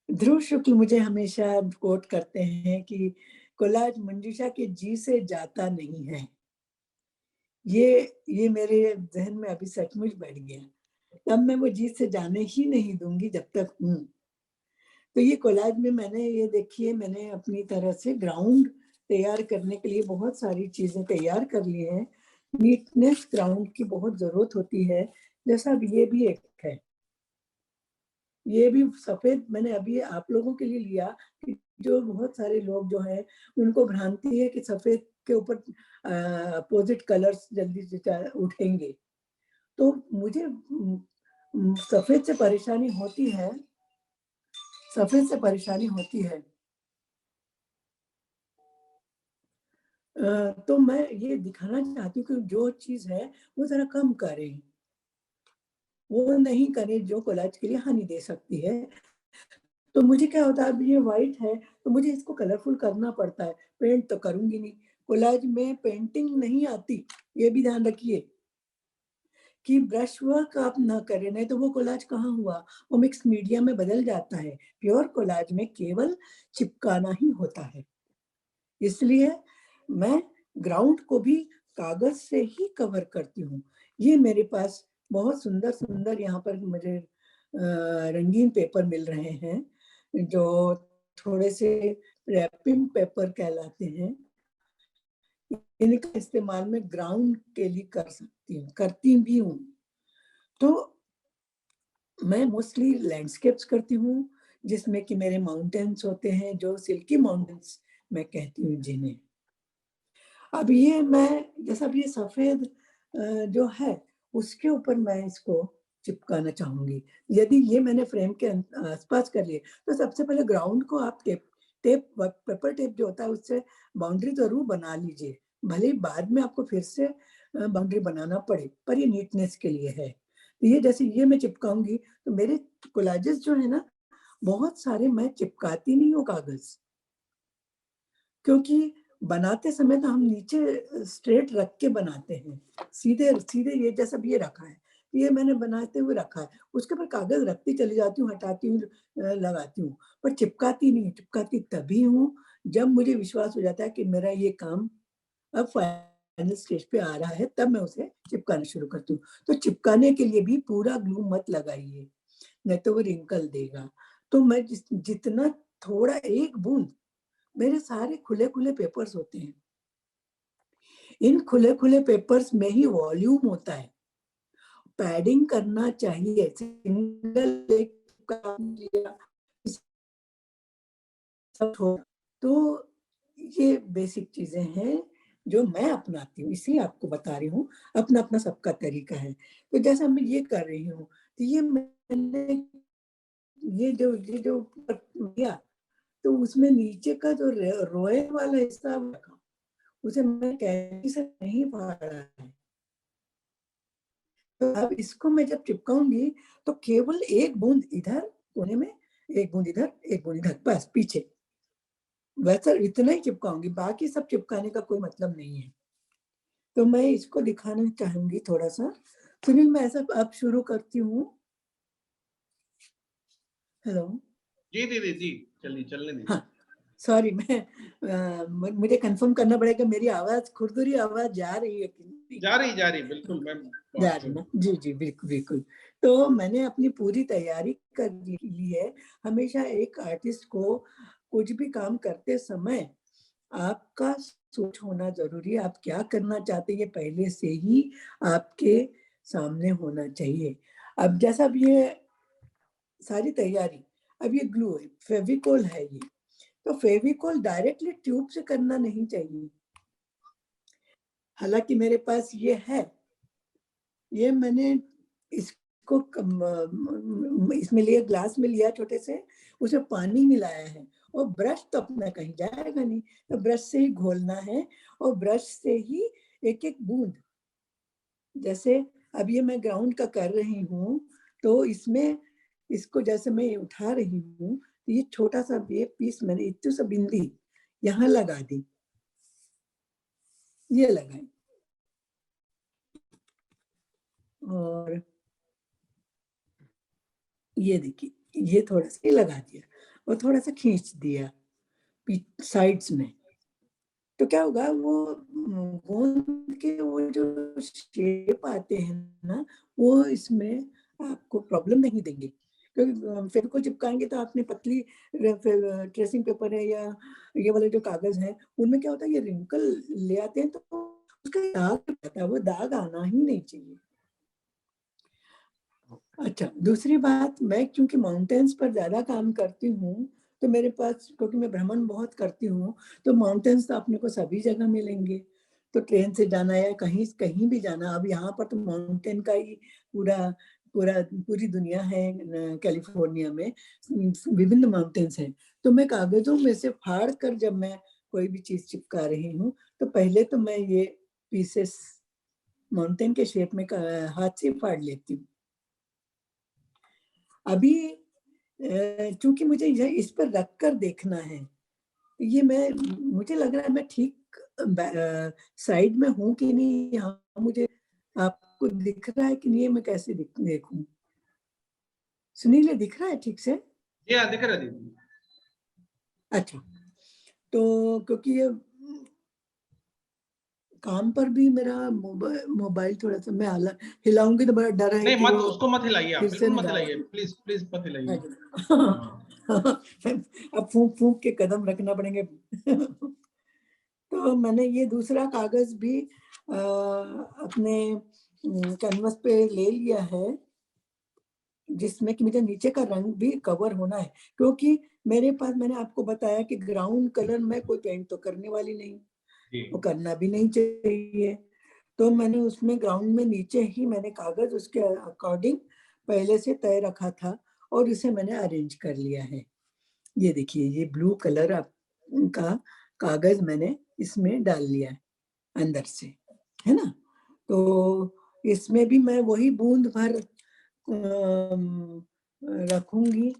ध्रुव शुक्ल मुझे हमेशा कोट करते हैं कि कोलाज मंजूषा के जी से जाता नहीं है। ये मेरे ज़हन में अभी सचमुच बैठ गया। अब मैं वो जी से जाने ही नहीं दूँगी जब तक हूँ। तो ये कोलाज में मैंने अपनी तरह से ग्राउंड तैयार करने के लिए बहुत सारी चीज़ें तैयार कर ली हैं। नीटनेस ग्राउंड की बहुत ज़रूरत होती है, जैसा अब ये भी एक है। ये भी सफ़ेद मैंने अभी आप लोगों के लिए लिया कि जो बहुत सारे लोग जो हैं, उनको भ्रांति है कि सफ़ेद के ऊपर अपोज़िट कलर्स जल्दी से उठेंगे। तो मुझे सफ़ेद से परेशानी होती है, सफ़ेद से परेशानी होती है। तो मैं ये दिखाना चाहती हूँ कि जो चीज़ है, वो ज़रा कम करें। वो नहीं करें जो कोलाज के लिए हानि दे सकती है। तो मुझे क्या होता है, अब ये व्हाइट है, तो मुझे इसको कलरफुल करना पड़ता है। पेंट तो करूँगी नहीं। कोलाज में पेंटिंग नहीं आती, ये भी ध्यान रखिए कि ब्रश वर्क आप ना करें, नहीं तो वो कोलाज कहाँ हुआ? वो मिक्स मीडिया में बदल जाता है। प्योर कोलाज में केवल चिपकाना ही होता है। इसलिए मैं ग्राउंड को भी कागज से ही कवर करती हूँ। ये मेरे पास बहुत सुंदर-सुंदर यहाँ पर मुझे रंगीन पेपर मिल रहे हैं, जो थोड़े से रैपिंग पेपर कहलाते हैं। इनका इस्तेमाल मैं ग्राउंड के लिए कर सकती हूँ, करती भी हूँ। तो मैं मोस्टली लैंडस्केप्स करती हूँ, जिसमें कि मेरे माउंटेन्स होते हैं, जो सिल्की माउंटेन्स मैं कहती हूँ जिन्हें। अब ये मैं जैसा अब ये सफ़ेद जो है, उसके ऊपर मैं इसको चिपकाना चाहूँगी। यदि ये मैंने फ्रेम के आस-पास कर लिए, तो सबसे पहले ग्राउंड को आप पेपर टेप जो होता है, उससे बाउंड्री ज़रूर बना लीजिए। भले ही बाद में आपको फिर से बाउंड्री बनाना पड़े, पर ये नीटनेस के लिए है। तो ये जैसे ये मैं चिपकाऊँगी, तो मेरे कोलाजेस जो है ना, बहुत सारे मैं चिपकाती नहीं हूँ कागज़। क्योंकि बनाते समय तो हम नीचे स्ट्रेट रख के बनाते हैं। सीधे ये जैसा भी ये रखा है, ये मैंने बनाते हुए रखा है। उसके ऊपर कागज़ रखती चली जाती हूँ, हटाती हूँ लगाती हूँ, पर चिपकाती नहीं। चिपकाती तभी हूँ, जब मुझे विश्वास हो जाता है कि मेरा ये काम अब फाइनल स्टेज पे आ रहा है, तब मैं उसे चिपकाना शुरू करती हूँ। तो चिपकाने के लिए भी पूरा ग्लू मत लगाइए, नहीं तो वो रिंकल देगा। तो मैं जितना थोड़ा एक बूँद मेरे सारे खुले-खुले पेपर्स होते हैं। इन खुले-खुले पेपर्स में ही वॉल्यूम होता है। पैडिंग करना चाहिए, सिंगल एक काम लिया, सब छोड़ा। तो ये बेसिक चीज़ें हैं, जो मैं अपनाती हूँ, इसलिए आपको बता रही हूँ, अपना-अपना सबका तरीका है। तो जैसा मैं ये कर रही हूँ, तो ये मैंने ये जो किया, तो उसमें नीचे का जो रोए वाला हिस्सा रखा। उसे मैं कैंची से नहीं फाड़ा है। तो अब इसको मैं जब चिपकाऊँगी, तो केवल 1 बूँद इधर कोने में, 1 बूँद इधर, 1 बूँद इधर, बस पीछे। वैसा इतना ही चिपकाऊँगी, बाकी सब चिपकाने का कोई मतलब नहीं है। तो मैं इसको दिखाना चाहूँगी थोड़ा-सा। सुनील, मैं ऐसा अब शुरू करती हूँ। हेलो? जी दीदी जी, चलिए चलने दीजिए। हाँ, सॉरी मैं मुझे कन्फर्म करना पड़ेगा मेरी आवाज़, खुरदुरी आवाज़ जा रही है कि नहीं? जा रही बिल्कुल मैम। जा रही ना? जी, जी, बिल्कुल, बिल्कुल। तो मैंने अपनी पूरी तैयारी कर ली है। हमेशा एक आर्टिस्ट को कुछ भी काम करते समय आपका सोच होना ज़रूरी है। आप क्या करना चाहते हैं, ये पहले से ही आपके सामने होना चाहिए। अब जैसा अब ये सारी तैयारी, अब ये ग्लू है, फेविकोल है ये। तो फेविकोल डायरेक्टली ट्यूब से करना नहीं चाहिए। हालाँकि मेरे पास ये है, ये मैंने इसको इसमें लिया, ग्लास में लिया छोटे से, उसमें पानी मिलाया है और ब्रश तो अपना कहीं जाएगा नहीं, तो ब्रश से ही घोलना है और ब्रश से ही एक-एक बूँद, जैसे अब ये मैं ग्राउंड का कर रही हूँ, तो इसमें इसको जैसे मैं उठा रही हूँ, तो ये छोटा-सा ये पीस मैंने इत्तू सा बिंदी यहाँ लगा दी, ये लगाई। और ये देखिए, ये थोड़ा सा लगा दिया और थोड़ा सा खींच दिया साइड्स में, तो क्या होगा वो गोंद के वो जो शेप आते हैं ना, वो इसमें आपको प्रॉब्लम नहीं देंगे, क्योंकि फेविकोल चिपकाएंगे तो आपने पतली ट्रेसिंग पेपर है या ये वाले जो कागज है, उनमें क्या होता है, ये रिंकल ले आते हैं तो उसका दाग रहता है, वो दाग आना ही नहीं चाहिए। अच्छा, दूसरी बात, मैं क्योंकि माउंटेन्स पर ज्यादा काम करती हूँ, तो मेरे पास, क्योंकि मैं भ्रमण बहुत करती हूँ, तो माउंटेन्स तो अपने को सभी जगह मिलेंगे, तो ट्रेन से जाना या कहीं कहीं भी जाना, अब यहाँ पर तो माउंटेन का ही पूरी दुनिया है, कैलिफोर्निया में विभिन्न माउंटेन्स हैं, तो मैं कागजों में से फाड़ कर जब मैं कोई भी चीज चिपका रही हूँ, तो पहले तो मैं ये पीसेस माउंटेन के शेप में हाथ से फाड़ लेती हूँ। अभी चूंकि मुझे इस पर रख कर देखना है, ये मुझे लग रहा है मैं ठीक साइड में हूँ कि नहीं, यहाँ मुझे आपको दिख रहा है कि नहीं, मैं कैसे देखूं? सुनील, दिख रहा है ठीक से? दिख रहा है दीदी। अच्छा, तो क्योंकि ये काम पर भी मेरा मोबाइल थोड़ा सा मैं हिलाऊंगी तो बड़ा डर है नहीं, कि मत, वो उसको मत हिलाइए आप, फिर से बिल्कुल ना मत गायब हिलाइए, हो। प्लीज प्लीज मत हिलाइए। अब फूंक फूंक के कदम रखना पड़ेंगे। तो मैंने ये दूसरा कागज भी अपने कैनवस पे ले लिया है, जिसमें कि मुझे नीचे का रंग भी कवर होना है, क्योंकि मेरे पास, मैंने आपको बताया कि ग्राउंड कलर में कोई पेंट तो करने वाली नहीं, वो करना भी नहीं चाहिए, तो मैंने उसमें ग्राउंड में नीचे ही मैंने कागज उसके अकॉर्डिंग पहले से तय रखा था और इसे मैंने अरेंज कर लिया है। ये देखिए, ये ब्लू कलर का कागज मैंने इसमें डाल लिया है अंदर से, है ना, तो इसमें भी मैं वही बूंद भर रखूंगी,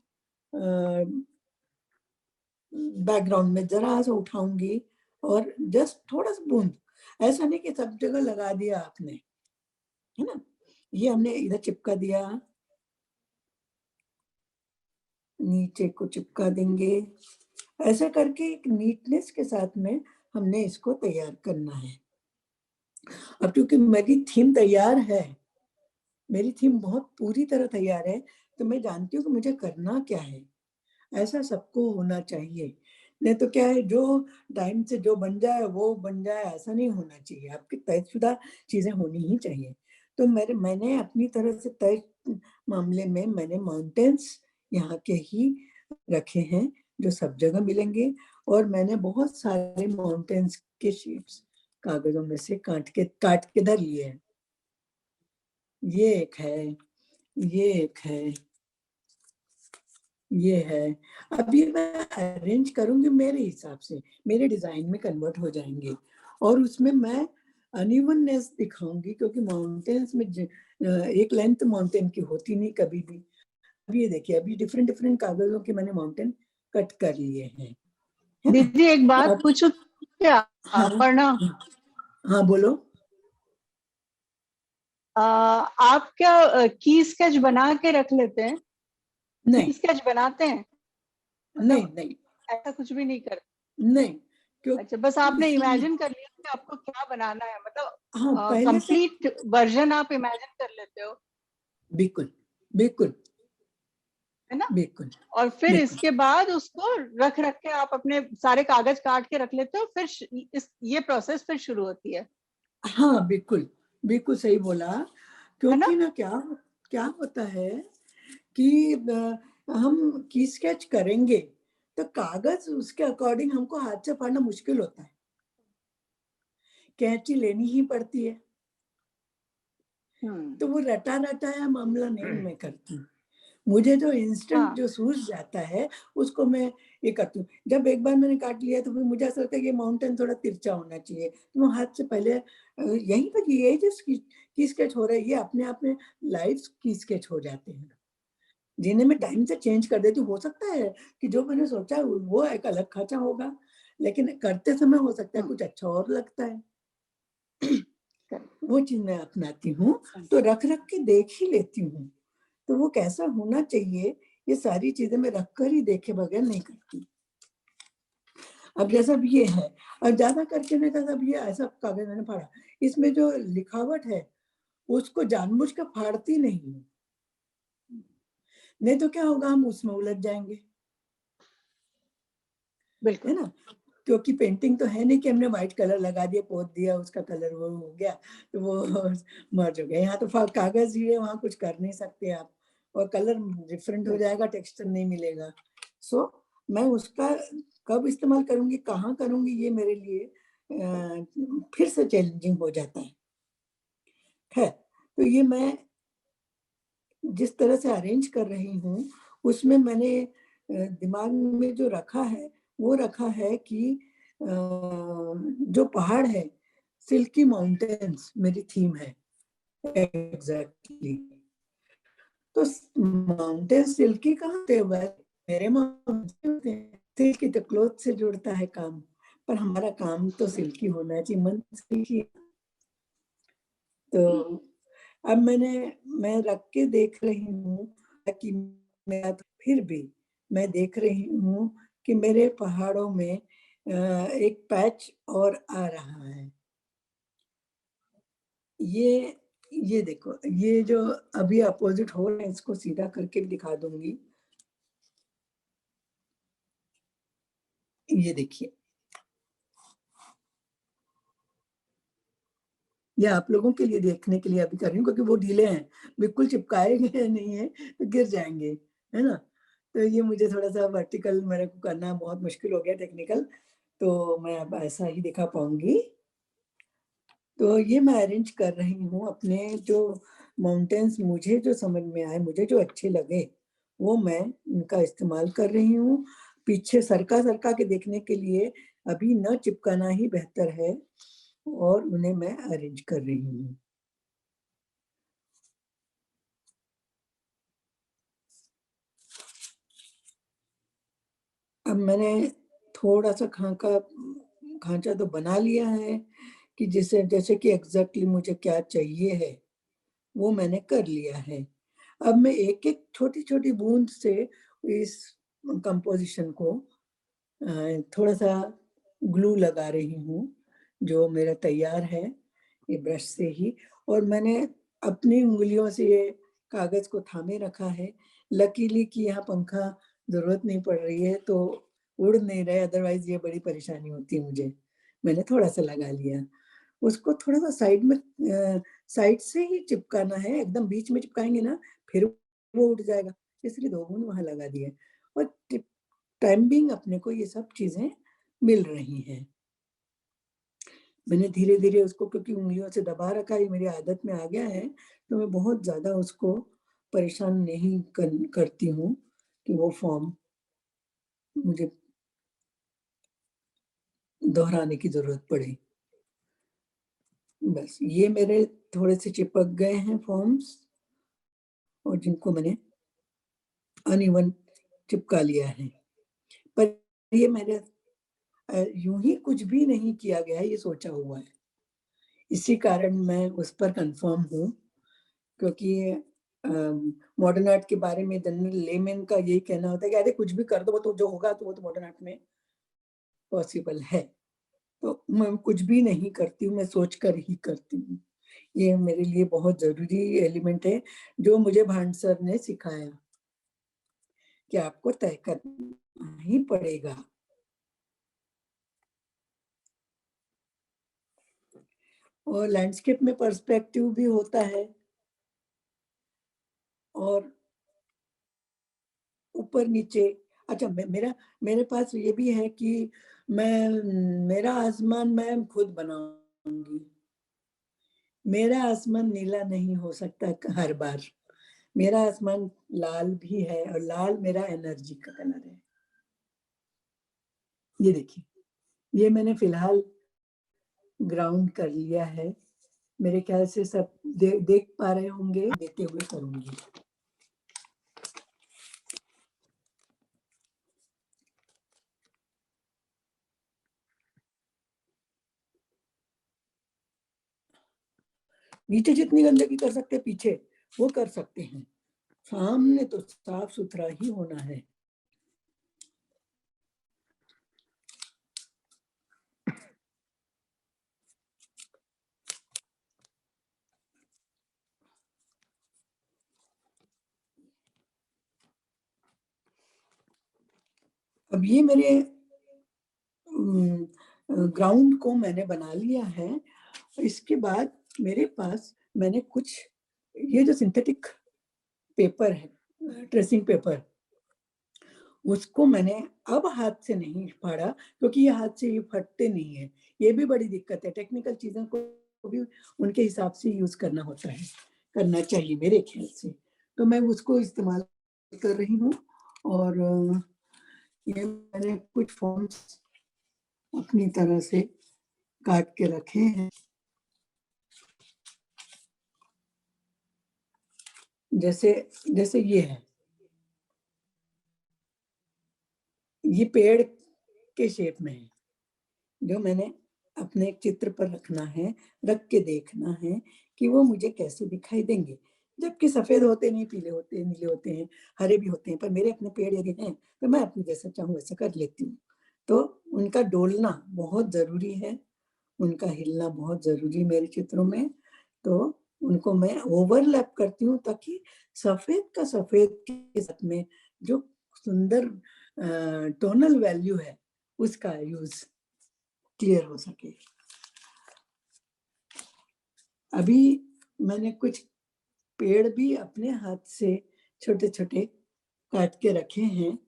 बैकग्राउंड में जरा सा उठाऊंगी और जस्ट थोड़ा सा बूंद, ऐसा नहीं कि सब जगह लगा दिया आपने, है ना, ये हमने इधर चिपका दिया, नीचे को चिपका देंगे, ऐसा करके एक नीटनेस के साथ में हमने इसको तैयार करना है। अब क्योंकि मेरी थीम तैयार है, मेरी थीम बहुत पूरी तरह तैयार है, तो मैं जानती हूँ कि मुझे करना क्या है, ऐसा सबको होना चाहिए, नहीं तो क्या है, जो टाइम से जो बन जाए वो बन जाए, ऐसा नहीं होना चाहिए, आपकी तयशुदा चीजें होनी ही चाहिए। तो मैंने अपनी तरह से तय मामले में मैंने माउंटेन्स यहाँ के ही रखे हैं जो सब जगह मिलेंगे, और मैंने बहुत सारे माउंटेन्स के शेप्स कागजों में से काट के धर लिए हैं। ये एक है, ये एक है, ये है। अभी मैं अरेंज करूंगी मेरे हिसाब से, मेरे डिजाइन में कन्वर्ट हो जाएंगे, और उसमें मैं अनइवननेस दिखाऊंगी, क्योंकि माउंटेन्स में एक लेंथ माउंटेन की होती नहीं कभी भी। अभी ये देखिए, अभी डिफरेंट डिफरेंट कागजों के मैंने माउंटेन कट कर लिए हैं, है ना। दीदी एक बात अब पूछूं क्या? हाँ, अपर्णा, हाँ बोलो। आप क्या की स्केच बना के रख लेते हैं? नहीं की स्केच बनाते हैं? नहीं मतलब नहीं ऐसा कुछ भी नहीं करते? नहीं, क्यों? अच्छा, बस आपने इसलिए, इमेजिन कर लिया कि आपको क्या बनाना है, हाँ मतलब पहले से, कंप्लीट वर्जन आप इमेजिन कर लेते हो, बिल्कुल बिल्कुल है ना? बिल्कुल और फिर बिल्कुल, इसके बाद उसको रख रख के आप अपने सारे कागज काट के रख लेते हो, फिर ये प्रोसेस फिर शुरू होती है हाँ बिल्कुल बिल्कुल सही बोला, है ना? क्योंकि ना क्या क्या होता है कि हम की स्केच करेंगे तो कागज उसके अकॉर्डिंग हमको हाथ से फाड़ना मुश्किल होता है, कैंची लेनी ही पड़ती है, तो वो रटा रटाया मामला नहीं मैं करती, मुझे जो इंस्टेंट हाँ, जो सूझ जाता है उसको मैं ये करती हूँ। जब एक बार मैंने काट लिया तो फिर मुझे ऐसा लगता है कि माउंटेन थोड़ा तिरछा होना चाहिए, तो मैं हाथ से पहले यहीं पर ये जो की स्केच हो रहा है, ये अपने आप में लाइव की स्केच हो जाते हैं, जिन्हें मैं टाइम से चेंज कर देती हूँ। हो सकता है कि जो मैंने सोचा है वो एक अलग खाचा होगा, लेकिन करते समय हो सकता है कुछ अच्छा और लगता है। वो चीज मैं अपनाती हूँ, तो रख रख के देख ही लेती हूँ। तो वो कैसा होना चाहिए, ये सारी चीजें मैं रख कर ही देखे बगैर नहीं करती। अब जैसा अब ये है, और ज्यादा करके ना जैसा अब ये ऐसा कागज मैंने फाड़ा, इसमें जो लिखावट है उसको जानबूझ के फाड़ती नहीं हूँ, नहीं तो क्या होगा, हम उसमें उलझ जाएंगे, बिल्कुल। है ना। क्योंकि पेंटिंग तो है नहीं कि हमने व्हाइट कलर लगा दिया, पोत दिया, उसका कलर वो हो गया, तो वो मर्ज हो गया। यहाँ तो कागज ही है, वहाँ कुछ कर नहीं सकते आप, और कलर डिफरेंट हो जाएगा, टेक्सचर नहीं मिलेगा। सो मैं उसका कब इस्तेमाल करूंगी, कहाँ करूंगी, ये मेरे लिए फिर से चैलेंजिंग हो जाता है। तो ये मैं जिस तरह से अरेंज कर रही हूँ, उसमें मैंने दिमाग में जो रखा है, वो रखा है कि जो पहाड़ है, सिल्की माउंटेन्स मेरी थीम है एग्जैक्टली। तो माउंटेन सिल्की कहाँ होते हैं? मेरे माउंटेन होते हैं, सिल्की तो क्लोथ से जुड़ता है काम, पर हमारा काम तो सिल्की होना चाहिए, मन सिल्की। तो अब मैं रख के देख रही हूँ कि मैं फिर भी मैं देख रही हूँ कि मेरे पहाड़ों में एक पैच और आ रहा है। ये देखो, ये जो अभी अपोजिट हो रहा है, इसको सीधा करके भी दिखा दूंगी। ये देखिए, ये आप लोगों के लिए देखने के लिए अभी कर रही हूँ, क्योंकि वो ढीले हैं, बिल्कुल चिपकाए गए नहीं है तो गिर जाएंगे, है ना। तो ये मुझे थोड़ा सा वर्टिकल मेरे को करना बहुत मुश्किल हो गया, टेक्निकल, तो मैं अब ऐसा ही दिखा पाऊंगी। तो ये मैं अरेंज कर रही हूँ अपने जो माउंटेन्स, मुझे जो समझ में आए, मुझे जो अच्छे लगे, वो मैं उनका इस्तेमाल कर रही हूँ। पीछे सरका सरका के देखने के लिए अभी न चिपकाना ही बेहतर है, और उन्हें मैं अरेंज कर रही हूँ। अब मैंने थोड़ा सा खांचा तो बना लिया है कि जैसे कि एग्जैक्टली मुझे क्या चाहिए है, वो मैंने कर लिया है। अब मैं एक एक छोटी छोटी बूंद से इस कंपोजिशन को थोड़ा सा ग्लू लगा रही हूँ, जो मेरा तैयार है ये ब्रश से ही। और मैंने अपनी उंगलियों से ये कागज को थामे रखा है। लकीली कि यहाँ पंखा जरूरत नहीं पड़ रही है, तो उड़ नहीं रहे, अदरवाइज ये बड़ी परेशानी होती मुझे। मैंने थोड़ा सा लगा लिया, उसको थोड़ा सा साइड में साइड से ही चिपकाना है, एकदम बीच में चिपकाएंगे ना फिर वो उठ जाएगा, इसलिए 2 बूंद वहां लगा दिए। और टाइमिंग अपने को ये सब चीजें मिल रही हैं। मैंने धीरे धीरे उसको, क्योंकि उंगलियों से दबा रखा है, मेरी आदत में आ गया है, तो मैं बहुत ज्यादा उसको परेशान नहीं करती हूँ कि वो फॉर्म मुझे दोहराने की जरूरत पड़े। बस ये मेरे थोड़े से चिपक गए हैं फॉर्म्स, और जिनको मैंने अनइवन चिपका लिया है। पर ये मेरे यूं ही कुछ भी नहीं किया गया है, ये सोचा हुआ है। इसी कारण मैं उस पर कंफर्म हूँ, क्योंकि मॉडर्न आर्ट के बारे में जनरल लेमैन का यही कहना होता है कि अरे कुछ भी कर दो, वो तो जो होगा तो वो तो मॉडर्न आर्ट में पॉसिबल है। तो मैं कुछ भी नहीं करती हूँ, मैं सोच कर ही करती हूँ। ये मेरे लिए बहुत जरूरी एलिमेंट है, जो मुझे भांड सर ने सिखाया कि आपको तय करना ही पड़ेगा। और लैंडस्केप में पर्सपेक्टिव भी होता है, और ऊपर नीचे। अच्छा, मेरे पास ये भी है कि मेरा आसमान मैं खुद बनाऊंगी। मेरा आसमान नीला नहीं हो सकता हर बार, मेरा आसमान लाल भी है, और लाल मेरा एनर्जी का कलर है। ये देखिए, ये मैंने फिलहाल ग्राउंड कर लिया है। मेरे ख्याल से सब देख पा रहे होंगे, देते हुए करूंगी। नीचे जितनी गंदगी कर सकते हैं पीछे वो कर सकते हैं, सामने तो साफ सुथरा ही होना है। अब ये मेरे ग्राउंड को मैंने बना लिया है। इसके बाद मेरे पास मैंने कुछ ये जो सिंथेटिक पेपर है, ट्रेसिंग पेपर, उसको मैंने अब हाथ से नहीं फाड़ा क्योंकि ये हाथ से ये फटते नहीं है। ये भी बड़ी दिक्कत है, टेक्निकल चीजों को भी उनके हिसाब से यूज करना होता है, करना चाहिए मेरे ख्याल से। तो मैं उसको इस्तेमाल कर रही हूँ और ये मैंने कुछ फॉर्म्स अपनी तरह से काट के रखे हैं, जैसे जैसे ये है, ये पेड़ के शेप में है, जो मैंने अपने एक चित्र पर रखना है, रख के देखना है कि वो मुझे कैसे दिखाई देंगे। जबकि सफेद होते नहीं, पीले होते हैं, नीले होते हैं, हरे भी होते हैं, पर मेरे अपने पेड़ यदि हैं तो मैं अपने जैसा चाहूँ वैसा कर लेती हूँ। तो उनका डोलना बहुत जरूरी है, उनका हिलना बहुत जरूरी मेरे चित्रों में। तो उनको मैं ओवरलैप करती हूँ ताकि सफेद का सफेद के साथ में जो सुंदर टोनल वैल्यू है उसका यूज क्लियर हो सके। अभी मैंने कुछ पेड़ भी अपने हाथ से छोटे छोटे काट के रखे हैं,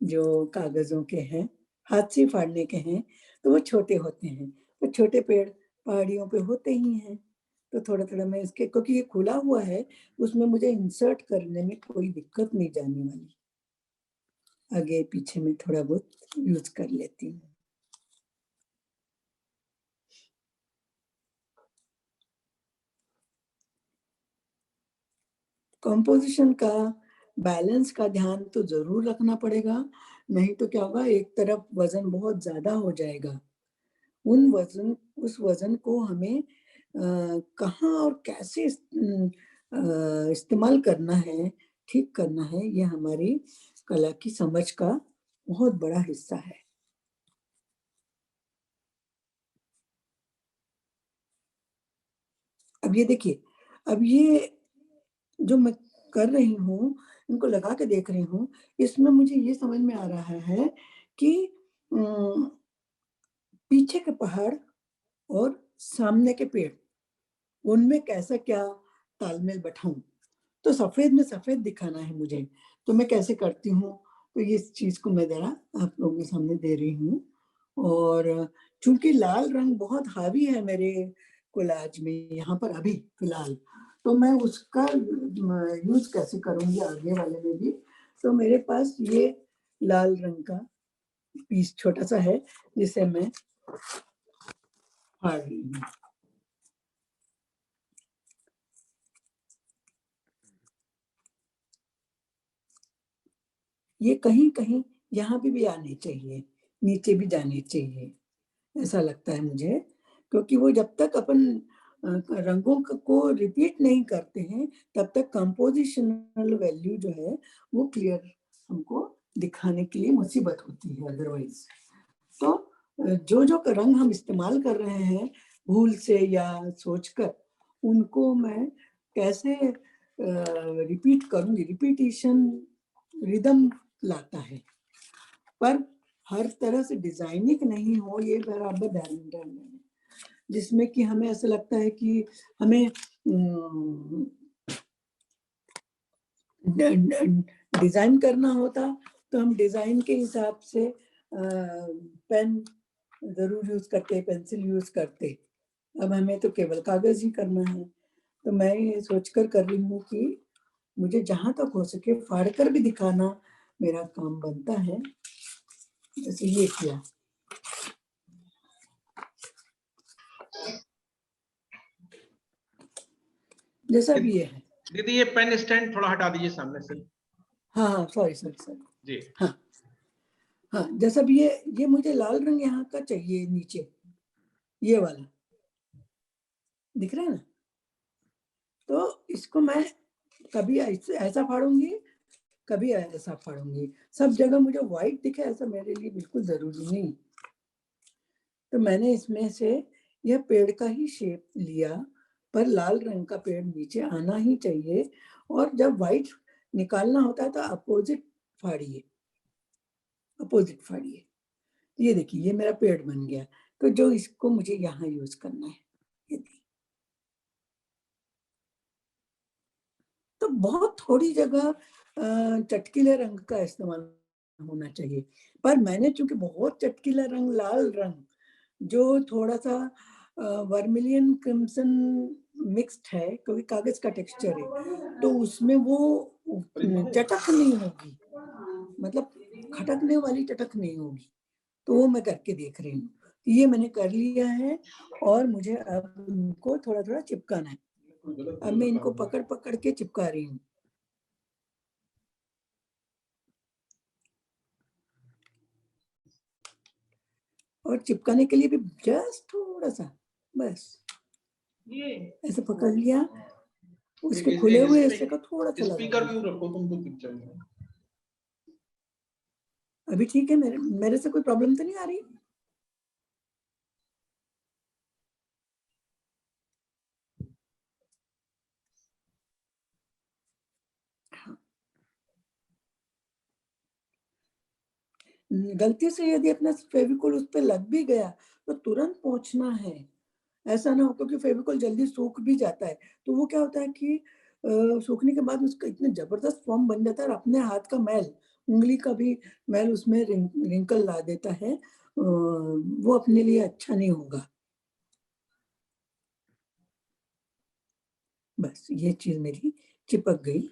जो कागजों के हैं, हाथ से फाड़ने के हैं, तो वो छोटे होते हैं। तो छोटे पेड़ पहाड़ियों पे होते ही हैं, तो थोड़ा थोड़ा मैं इसके, क्योंकि ये खुला हुआ है, उसमें मुझे इंसर्ट करने में कोई दिक्कत नहीं जाने वाली। आगे पीछे में थोड़ा बहुत यूज कर लेती हूँ। कंपोजिशन का, बैलेंस का ध्यान तो जरूर रखना पड़ेगा, नहीं तो क्या होगा, एक तरफ वजन बहुत ज्यादा हो जाएगा। उस वजन को हमें कहाँ और कैसे इस्तेमाल करना है, ठीक करना है, ये हमारी कला की समझ का बहुत बड़ा हिस्सा है। अब ये देखिए, अब ये जो मैं कर रही हूँ, इनको लगा के देख रही हूँ, इसमें मुझे ये समझ में आ रहा है कि पीछे के पहाड़ और सामने के पेड़, उनमें कैसा क्या तालमेल बैठाऊं। तो सफेद में सफेद दिखाना है मुझे, तो मैं कैसे करती हूँ, तो ये चीज को मैं जरा आप लोगों के सामने दे रही हूँ। और चूंकि लाल रंग बहुत हावी है मेरे कोलाज में यहाँ पर अभी फिलहाल, तो मैं उसका यूज कैसे करूंगी आगे वाले में भी। तो मेरे पास ये लाल रंग का पीस छोटा सा है जिसे मैं फाड़ रही हूँ। ये कहीं कहीं यहाँ पे भी आने चाहिए, नीचे भी जाने चाहिए, ऐसा लगता है मुझे, क्योंकि वो जब तक अपन रंगों को रिपीट नहीं करते हैं तब तक कंपोजिशनल वैल्यू जो है वो क्लियर हमको दिखाने के लिए मुसीबत होती है अदरवाइज। तो जो जो रंग हम इस्तेमाल कर रहे हैं भूल से या सोचकर, उनको मैं कैसे रिपीट करूंगी, रिपीटिशन रिदम लाता है, पर हर तरह से डिजाइनिंग नहीं हो, ये बराबर ध्यान देना है, जिसमें कि हमें ऐसा लगता है कि हमें डिजाइन करना होता तो हम डिजाइन के हिसाब से पेन जरूर यूज करते, पेंसिल यूज करते। अब हमें तो केवल कागज ही करना है। तो मैं ये सोचकर कर रही हूँ कि मुझे जहां तक हो सके फाड़ कर भी दिखाना मेरा काम बनता है। जैसे ये किया, जैसा भी ये है। दीदी ये पेन स्टैंड थोड़ा हटा दीजिए सामने से। हाँ हाँ, सॉरी सॉरी सॉरी। जी हाँ हाँ, जैसा भी ये मुझे लाल रंग यहाँ का चाहिए नीचे, ये वाला दिख रहा है ना, तो इसको मैं कभी ऐसा फाड़ूंगी, कभी ऐसा फाड़ूंगी, सब जगह मुझे व्हाइट दिखे ऐसा मेरे लिए बिल्कुल जरूरी नहीं। तो मैंने इसमें से यह पेड़ का ही शेप लिया, पर लाल रंग का पेड़ नीचे आना ही चाहिए, और जब व्हाइट निकालना होता है तो अपोजिट फाड़िए, अपोजिट फाड़िए। ये देखिए ये मेरा पेड़ बन गया। तो जो इसको मुझे यहाँ यूज करना है, ये देखिए। तो बहुत थोड़ी जगह चटकीले रंग का इस्तेमाल होना चाहिए, पर मैंने चूंकि बहुत चटकीला रंग, लाल रंग जो थोड़ा सा वर्मिलियन क्रिम्सन मिक्स्ड है, क्योंकि कागज का टेक्सचर है, तो उसमें वो चटक नहीं होगी, मतलब खटकने वाली चटक नहीं होगी। तो वो मैं करके देख रही हूँ। ये मैंने कर लिया है, और मुझे अब इनको थोड़ा थोड़ा चिपकाना है। अब मैं इनको पकड़ पकड़ के चिपका रही हूँ। और चिपकाने के लिए भी जस्ट थोड़ा सा, बस ऐसे पकड़ लिया, उसके खुले हुए हिस्से का थोड़ा सा स्पीकर लगा। क्यों रखो तुम तो पिक्चर में? अभी ठीक है, मेरे से कोई प्रॉब्लम तो नहीं आ रही? गलती से यदि अपना फेविकोल उस पर लग भी गया तो तुरंत पोंछना है, ऐसा ना हो, क्योंकि फेविकोल जल्दी सूख भी जाता है। तो वो क्या होता है कि सूखने के बाद उसका इतना जबरदस्त फॉर्म बन जाता है, और अपने हाथ का मैल, उंगली का भी मैल उसमें रिंकल ला देता है। वो अपने लिए अच्छा नहीं होगा। बस ये चीज मेरी चिपक गई।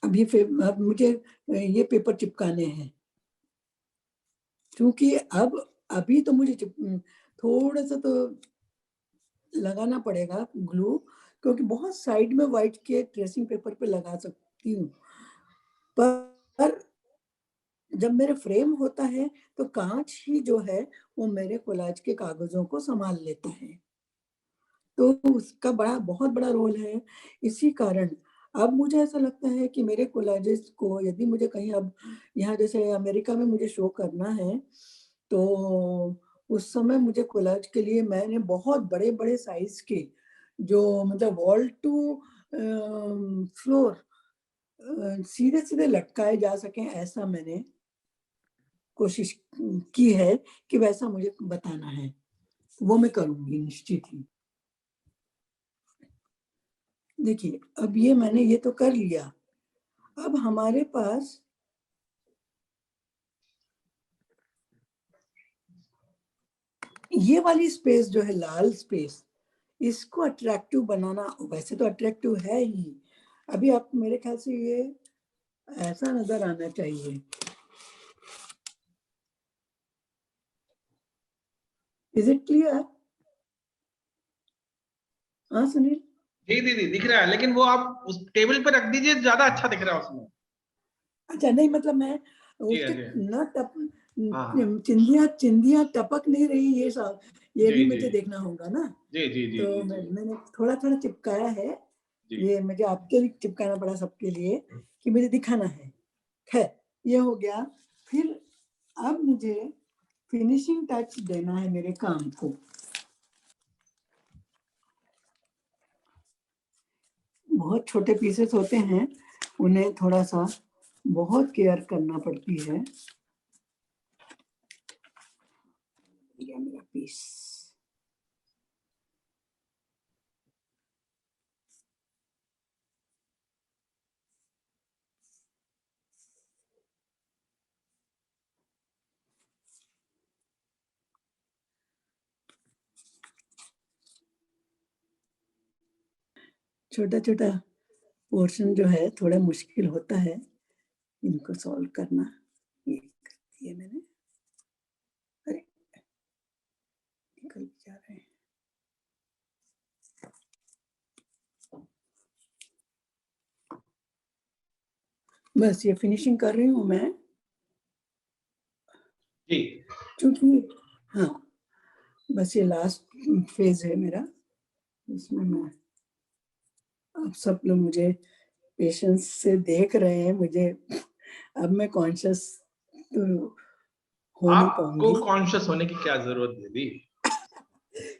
अब मुझे ये पेपर चिपकाने हैं, क्योंकि अब अभी तो मुझे थोड़ा सा तो लगाना पड़ेगा ग्लू, क्योंकि बहुत साइड में व्हाइट के ट्रेसिंग पेपर पे लगा सकती हूँ, पर जब मेरे फ्रेम होता है तो कांच ही जो है वो मेरे कोलाज के कागजों को संभाल लेता है, तो उसका बहुत बड़ा रोल है। इसी कारण अब मुझे ऐसा लगता है कि मेरे कोलाजेस को यदि मुझे कहीं अब यहाँ जैसे अमेरिका में मुझे शो करना है, तो उस समय मुझे कोलाज के लिए मैंने बहुत बड़े बड़े साइज के, जो मतलब वॉल टू फ्लोर सीधे सीधे लटकाए जा सके, ऐसा मैंने कोशिश की है कि वैसा मुझे बताना है। वो मैं करूंगी निश्चित ही। देखिए अब ये मैंने ये तो कर लिया। अब हमारे पास ये वाली स्पेस जो है, लाल स्पेस, इसको अट्रैक्टिव बनाना, वैसे तो अट्रैक्टिव है ही, अभी आप मेरे ख्याल से ये ऐसा नजर आना चाहिए। Is it clear? हाँ सुनील? जी दीदी दिख रहा है, लेकिन वो आप उस टेबल पे रख दीजिए, ज्यादा अच्छा दिख रहा है उसमें। अच्छा, नहीं मतलब मैं जी उसके जी न टप हाँ चिंदियां चिंदियां टपक नहीं रही, ये सब ये भी जी जी मुझे देखना होगा ना। जी जी जी तो जी जी मैंने थोड़ा थोड़ा चिपकाया है। जी ये मुझे आपके लिए चिपकाना पड़ा सबके लिए, कि मुझे दिखाना है। खैर ये हो गया। फिर अब मुझे फिनिशिंग टच देना है मेरे काम को। बहुत छोटे पीसेस होते हैं, उन्हें थोड़ा सा बहुत केयर करना पड़ती है। ये मेरा पीस, छोटा छोटा पोर्शन जो है थोड़ा मुश्किल होता है इनको सॉल्व करना। ये कर दिए मैंने। अरे निकल जा रहे हैं। बस ये फिनिशिंग कर रही हूँ मैं, जी। क्योंकि हाँ, बस ये लास्ट फेज है मेरा, इसमें मैं, आप सब लोग मुझे पेशेंस से देख रहे हैं, मुझे अब मैं कॉन्शियस तो हो नहीं आपको पाऊंगी, कॉन्शियस होने की क्या जरूरत है दीदी?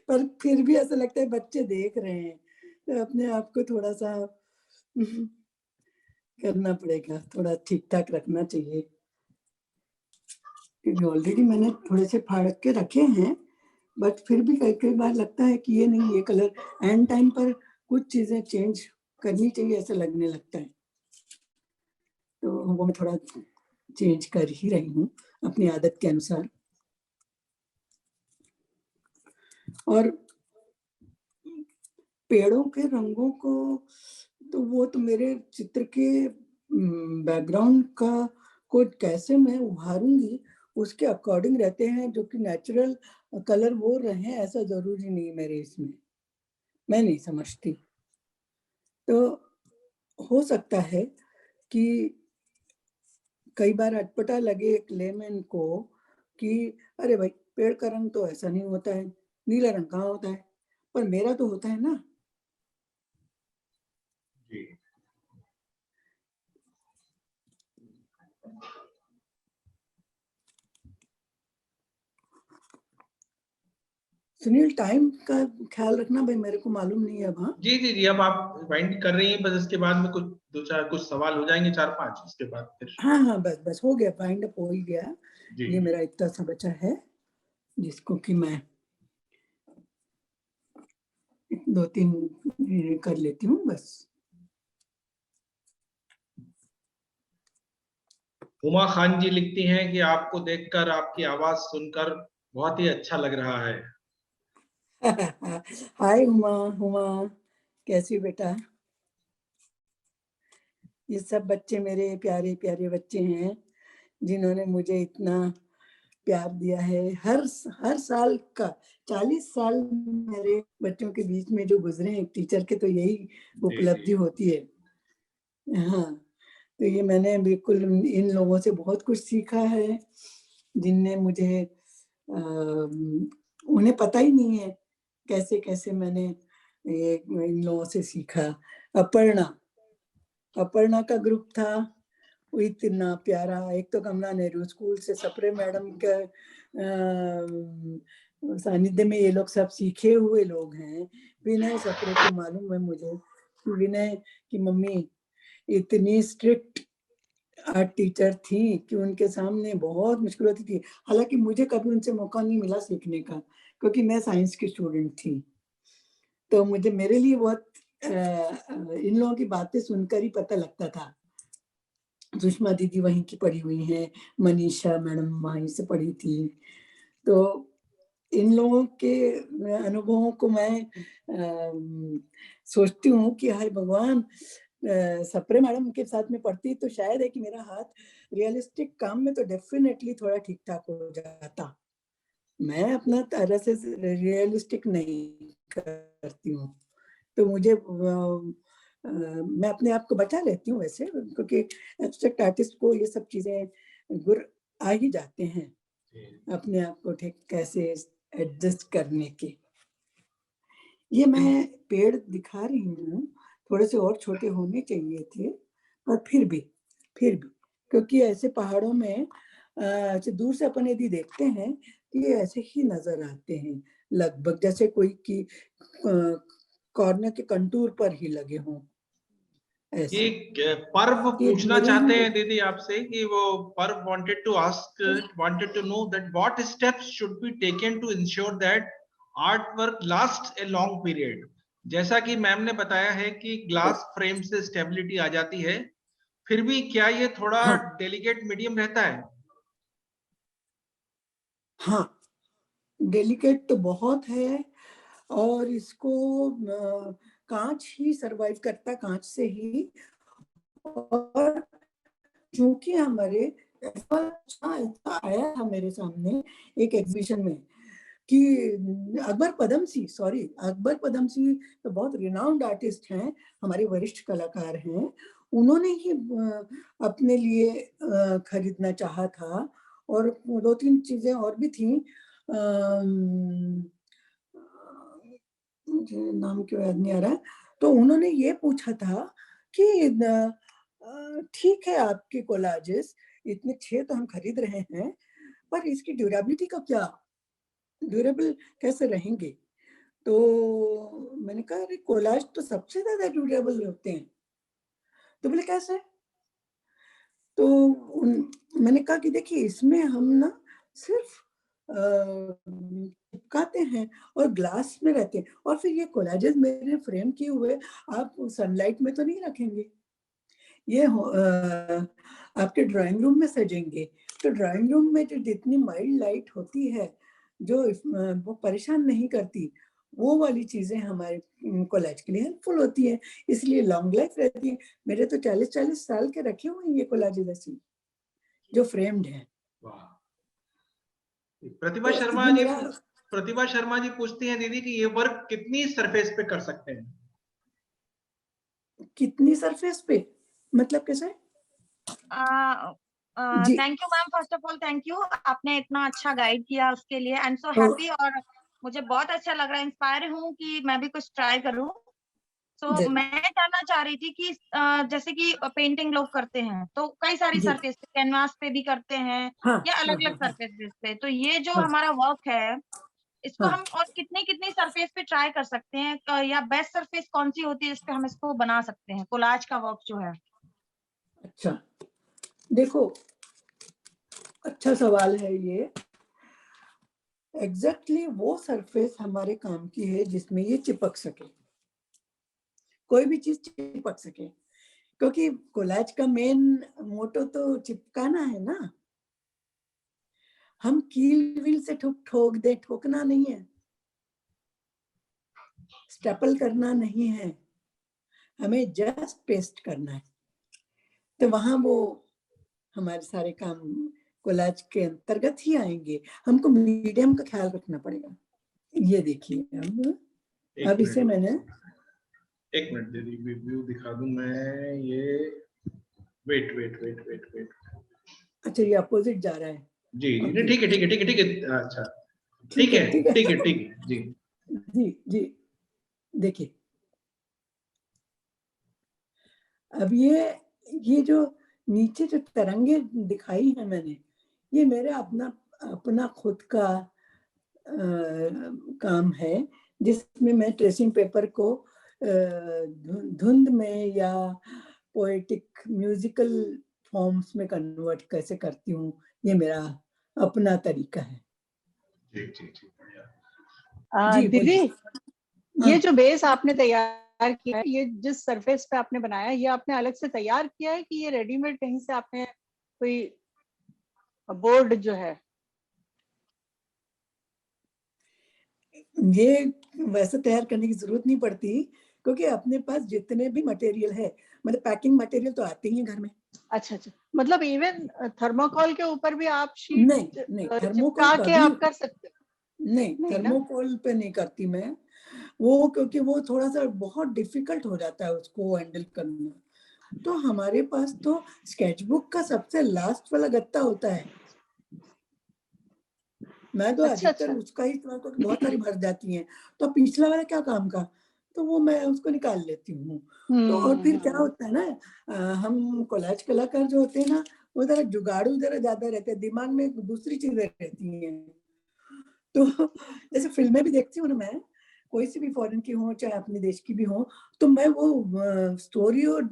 पर फिर भी ऐसा लगता है बच्चे देख रहे हैं, तो अपने आप को थोड़ा सा करना पड़ेगा, थोड़ा ठीक ठाक रखना चाहिए, क्योंकि ऑलरेडी मैंने थोड़े से फाड़ के रखे हैं, बट फिर भी कई कई बार लगता है कि ये नहीं, ये कलर एंड टाइम पर कुछ चीजें चेंज करनी चाहिए, ऐसा लगने लगता है, तो वो मैं थोड़ा चेंज कर ही रही हूँ अपनी आदत के अनुसार। और पेड़ों के रंगों को तो वो तो मेरे चित्र के बैकग्राउंड का को कैसे मैं उभारूंगी उसके अकॉर्डिंग रहते हैं, जो कि नेचुरल कलर वो रहे ऐसा जरूरी नहीं मेरे इसमें, मैं नहीं समझती। तो हो सकता है कि कई बार अटपटा लगे एक लेमैन को कि अरे भाई पेड़ का रंग तो ऐसा नहीं होता है, नीला रंग कहाँ होता है, पर मेरा तो होता है ना। जी। सुनील, टाइम का ख्याल रखना भाई, मेरे को मालूम नहीं है अब। हाँ जी जी जी, अब आप वाइंड कर रही हैं, बस इसके बाद में कुछ दो चार कुछ सवाल हो जाएंगे, 4-5, उसके बाद फिर। हाँ हाँ, बस बस हो गया, फाइंड अप हो ही गया। जी ये जी। मेरा इतना सा बचा है जिसको कि मैं 2-3 कर लेती हूँ बस। उमा खान जी लिखती हैं कि आपको देखकर, आपकी आवाज सुनकर बहुत ही अच्छा लग रहा है। हाय उमा, उमा कैसी हो बेटा? ये सब बच्चे मेरे प्यारे प्यारे बच्चे हैं, जिन्होंने मुझे इतना प्यार दिया है। हर साल का 40 साल मेरे बच्चों के बीच में जो गुजरे एक टीचर के, तो यही उपलब्धि होती है। हाँ, तो ये मैंने बिल्कुल इन लोगों से बहुत कुछ सीखा है, जिनने मुझे उन्हें पता ही नहीं है कैसे कैसे मैंने ये इन लोगों से सीखा। अपर्णा का ग्रुप था, वो इतना प्यारा। एक तो कमला नेहरू स्कूल से सप्रे मैडम के सानिध्य में ये लोग सब सीखे हुए लोग हैं। विनय सप्रे को मालूम है मुझे, विनय की मम्मी इतनी स्ट्रिक्ट आर्ट टीचर थी कि उनके सामने बहुत मुश्किल होती थी। हालांकि मुझे कभी उनसे मौका नहीं मिला सीखने का, क्योंकि मैं साइंस की स्टूडेंट थी, तो मुझे मेरे लिए बहुत इन लोगों की बातें सुनकर ही पता लगता था। सुषमा दीदी वहीं की पढ़ी हुई हैं, मनीषा मैडम वहीं से पढ़ी थी, तो इन लोगों के अनुभवों को मैं सोचती हूँ कि हाय भगवान, सप्रे मैडम के साथ में पढ़ती तो शायद है कि मेरा हाथ रियलिस्टिक काम में तो डेफिनेटली थोड़ा ठीक ठाक हो जाता। मैं अपना तरह से रियलिस्टिक नहीं करती हूँ, तो मुझे मैं अपने आप को बचा लेती हूँ वैसे, क्योंकि एब्स्ट्रैक्ट आर्टिस्ट को ये सब चीजें गुर आ ही जाते हैं अपने आप को ठीक कैसे एडजस्ट करने के। ये मैं पेड़ दिखा रही हूँ, थोड़े से और छोटे होने चाहिए थे, पर फिर भी क्योंकि ऐसे पहाड़ों में दूर से अपन यदि देखते हैं तो ये ऐसे ही नजर आते हैं, लगभग जैसे कोई की कॉर्नर के कंटूर पर ही लगे हों ऐसे। ये पर्व ये पूछना मेरे चाहते लिए हैं दीदी आपसे कि वो पर्व wanted to know that what steps should be taken to ensure that artwork lasts a long period। जैसा कि मैम ने बताया है कि ग्लास फ्रेम से स्टेबिलिटी आ जाती है, फिर भी क्या ये थोड़ा हाँ डेलिकेट मीडियम रहता है? हाँ, डेलिकेट तो बहुत है, और इसको कांच ही सरवाइव करता, कांच से ही। और क्योंकि हमारे ऐसा आया था मेरे सामने एक एग्जीबिशन में कि अकबर पदमसी तो बहुत रिनाउंड आर्टिस्ट हैं, हमारे वरिष्ठ कलाकार हैं, उन्होंने ही अपने लिए खरीदना चाहा था, और 2-3 चीजें और भी थी। मुझे नाम क्यों याद नहीं आ रहा है। तो उन्होंने ये पूछा था कि ठीक है आपके कोलाजेस इतने 6 तो हम खरीद रहे हैं, पर इसकी ड्यूरेबिलिटी का क्या, ड्यूरेबल कैसे रहेंगे? तो मैंने कहा अरे कोलाज तो सबसे ज्यादा ड्यूरेबल होते हैं। तो बोले कैसे? तो मैंने कहा कि देखिए इसमें हम ना सिर्फ चिपकाते हैं और ग्लास में रहते हैं, और फिर ये कोलाजेस मेरे फ्रेम किए हुए आप सनलाइट में तो नहीं रखेंगे, ये आपके ड्राइंग रूम में सजेंगे। तो ड्राइंग रूम में जो जितनी माइल्ड लाइट होती है, जो वो परेशान नहीं करती, वो वाली चीजें हमारे कोलाज के लिए हेल्पफुल होती है, इसलिए लॉन्ग लाइफ रहती है। मेरे तो 40-40 साल के रखे हुए हैं ये कोलाजेस ऐसे जो फ्रेम्ड हैं। वाह। प्रतिभा तो शर्मा ये जी, मेरा प्रतिभा शर्मा जी पूछती हैं दीदी कि ये वर्क कितनी सरफेस पे कर सकते हैं? कितनी सरफेस पे, मतलब कैसे? जी। Thank you ma'am, first of all thank you, आपने इतना अच्छा गाइड किया उसके लिए। आई एम सो तो हैप्पी और मुझे बहुत अच्छा लग रहा है, इंस्पायर हूँ कि मैं भी कुछ ट्राई करूँ। तो जरूर। मैं जानना चाह रही थी कि जैसे कि पेंटिंग लोग करते हैं तो कई सारी जी। सरफेस पे, कैनवास पे भी करते हैं हाँ या हाँ अलग हाँ अलग हाँ सरफेस पे, तो ये जो हाँ हमारा वर्क है इसको हाँ। हम और कितनी कितनी सरफेस पे ट्राई कर सकते हैं, या बेस्ट सरफेस कौन सी होती है जिस पे हम इसको बना सकते हैं, कोलाज का वर्क जो है? अच्छा, देखो अच्छा सवाल है ये। एग्जैक्टली वो सरफेस हमारे काम की है जिसमें ये चिपक सके, कोई भी चीज चिपक सके, क्योंकि कोलाज का मेन मोटो तो चिपकाना है ना। हम कील व्हील से ठोक दे, ठोकना नहीं है, स्टेपल करना नहीं है, हमें जस्ट पेस्ट करना है। तो वहां वो हमारे सारे काम कोलाज के अंतर्गत ही आएंगे। हमको मीडियम का ख्याल रखना पड़ेगा। ये देखिए अब इसे मैंने एक मिनट दीदी, व्यू दिखा दूं मैं ये। Wait wait wait wait wait. अच्छा ये अपोजिट जा रहा है। जी अब नहीं, ठीक है ठीक है ठीक है ठीक है, अच्छा ठीक है ठीक है ठीक है ठीक है जी। जी जी। देखिए अब ये जो नीचे जो तरंगे दिखाई है मैंने, ये मेरे अपना अपना खुद का काम है, जिसमें मैं ट्रेसिंग पेपर को धुंध में या पोएटिक म्यूजिकल फॉर्म्स में कन्वर्ट कैसे करती हूँ, ये मेरा अपना तरीका है। जी जी जी बढ़िया। जी दीदी, बोलिए। ये जो बेस आपने तैयार किया है, ये जिस सरफेस पे आपने बनाया है, ये आपने अलग से तैयार किया है कि ये रेडीमेड कहीं से आपने कोई बोर्ड जो है? ये वैसे तैयार करने की जरूरत नहीं पड़ती, क्योंकि अपने पास जितने भी मटेरियल है, मतलब पैकिंग मटेरियल तो आते ही हैं घर में। अच्छा अच्छा, मतलब इवन थर्मोकोल के ऊपर भी आप शीट नहीं थर्मोकोल चिपका के कभी आप कर सकते हो? नहीं, नहीं ना? थर्मोकोल पे नहीं करती मैं वो, क्योंकि वो थोड़ा सा बहुत डिफिकल्ट हो जाता है उसको हैंडल करना। तो हमारे पास तो स्केचबुक का सबसे लास्ट वाला गत्ता होता है, मैं तो अच्छा अधिकतर अच्छा। उसका ही इस्तेमाल करती, बहुत सारी भर जाती हैं, तो पिछला वाला क्या काम का, तो वो मैं उसको निकाल लेती हूँ। तो और फिर क्या होता है ना, हम कोलाज कलाकार जो होते हैं ना, वो जरा जुगाड़ू जरा ज्यादा रहते हैं, दिमाग में दूसरी चीजें रहती हैं। तो जैसे फिल्में भी देखती हूँ ना मैं, कोई सी भी फॉरेन की हो चाहे अपने देश की भी हो, तो मैं वो स्टोरी और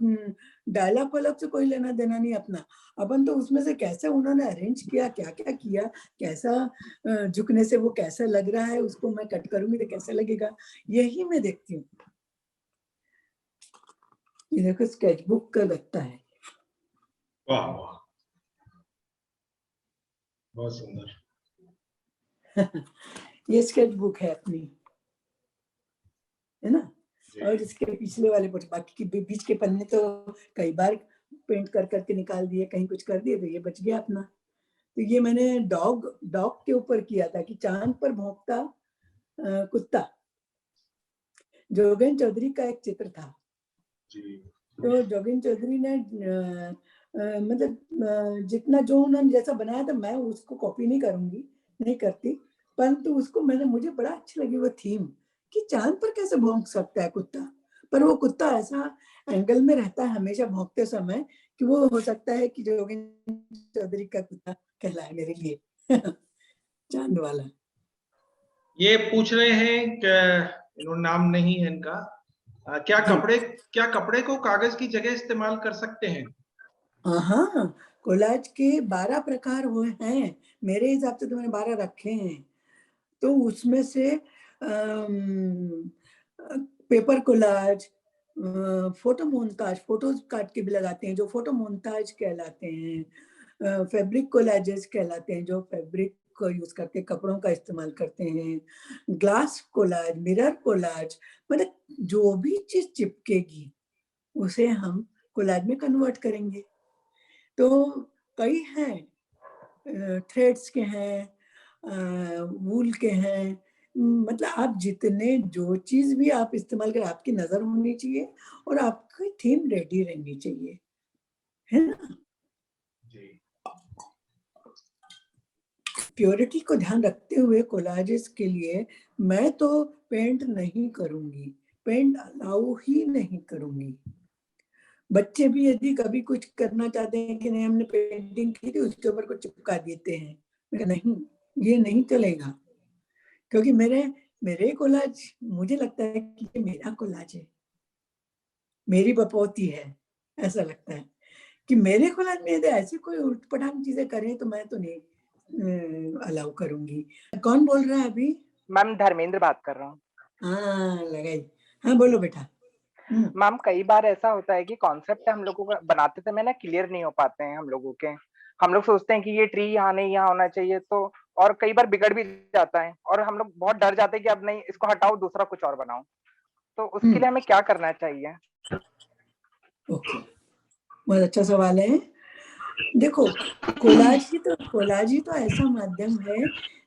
डायलॉग वालॉग से कोई लेना देना नहीं अपना। अपन तो उसमें से कैसे उन्होंने अरेंज किया, क्या क्या किया, कैसा झुकने से वो कैसा लग रहा है, उसको मैं कट करूंगी तो कैसा लगेगा, यही मैं देखती हूँ। ये देखो स्केचबुक का लगता है। वाह वाह, बहुत सुंदर। ये स्केचबुक है अपनी, है ना। और इसके पिछले वाले बाकी के बीच के पन्ने तो कई बार पेंट कर करके निकाल दिए, कहीं कुछ कर दिए, तो ये बच गया अपना। तो ये मैंने डॉग के ऊपर किया था कि चांद पर भौंकता कुत्ता, जोगेन चौधरी का एक चित्र था। जी तो जोगिंद्र चौधरी ने मतलब जितना जो उन्होंने जैसा बनाया था मैं उसको कॉपी नहीं करूंगी, नहीं करती, परंतु उसको मुझे बड़ा अच्छी लगी वो थीम कि चांद पर कैसे भौंक सकता है कुत्ता, पर वो कुत्ता ऐसा एंगल में रहता है हमेशा भौंकते समय कि वो हो सकता है कि जोगिंद्र चौधरी का कुत्ता कहलाए मेरे लिए चांद वाला। ये पूछ रहे हैं कि इन्होंने नाम नहीं है इनका, क्या कपड़े को कागज की जगह इस्तेमाल कर सकते हैं? हाँ, कोलाज के 12 प्रकार वो हैं, मेरे हिसाब से तो मैंने 12 रखे हैं। तो उसमें से पेपर कोलाज, फोटो मोन्ताज, फोटोज काट के भी लगाते हैं जो फोटो मोन्ताज कहलाते हैं, फैब्रिक कोलाजेस कहलाते हैं जो फैब्रिक को यूज करके कपड़ों का इस्तेमाल करते हैं, ग्लास कोलाज, मिरर कोलाज, मतलब जो भी चीज चिपकेगी उसे हम कोलाज में कन्वर्ट करेंगे। तो कई हैं, थ्रेड्स के हैं, वूल के हैं, मतलब आप जितने जो चीज भी आप इस्तेमाल करें आपकी नजर होनी चाहिए और आपकी थीम रेडी रहनी चाहिए, है ना। जी। प्योरिटी को ध्यान रखते हुए कोलाजेस के लिए मैं तो पेंट नहीं करूंगी, पेंट अलाउ ही नहीं करूंगी। बच्चे भी यदि कभी कुछ करना चाहते हैं कि नहीं हमने पेंटिंग की थी उसके ऊपर कुछ चिपका देते हैं, मैं नहीं, ये नहीं चलेगा, क्योंकि मेरे कोलाज मुझे लगता है कि ये मेरा कोलाज है, मेरी बपौती है, ऐसा लगता है कि मेरे कोलाज में यदि ऐसी कोई उटपटांग चीजें करें तो मैं तो नहीं अलाउ करूंगी। कौन बोल रहा है अभी? मैम धर्मेंद्र बात कर रहा हूँ। हाँ लगाई, हाँ बोलो बेटा। मैम कई बार ऐसा होता है कि कॉन्सेप्ट हम लोगों का बनाते समय ना क्लियर नहीं हो पाते हैं हम लोगों के। हम लोग सोचते हैं कि ये ट्री यहाँ नहीं यहाँ होना चाहिए, तो और कई बार बिगड़ भी जाता है और हम लोग बहुत डर जाते हैं कि अब नहीं इसको हटाओ दूसरा कुछ और बनाओ। तो उसके लिए हमें क्या करना चाहिए? ओके, बहुत अच्छा सवाल है। देखो कोलाज ही तो ऐसा माध्यम है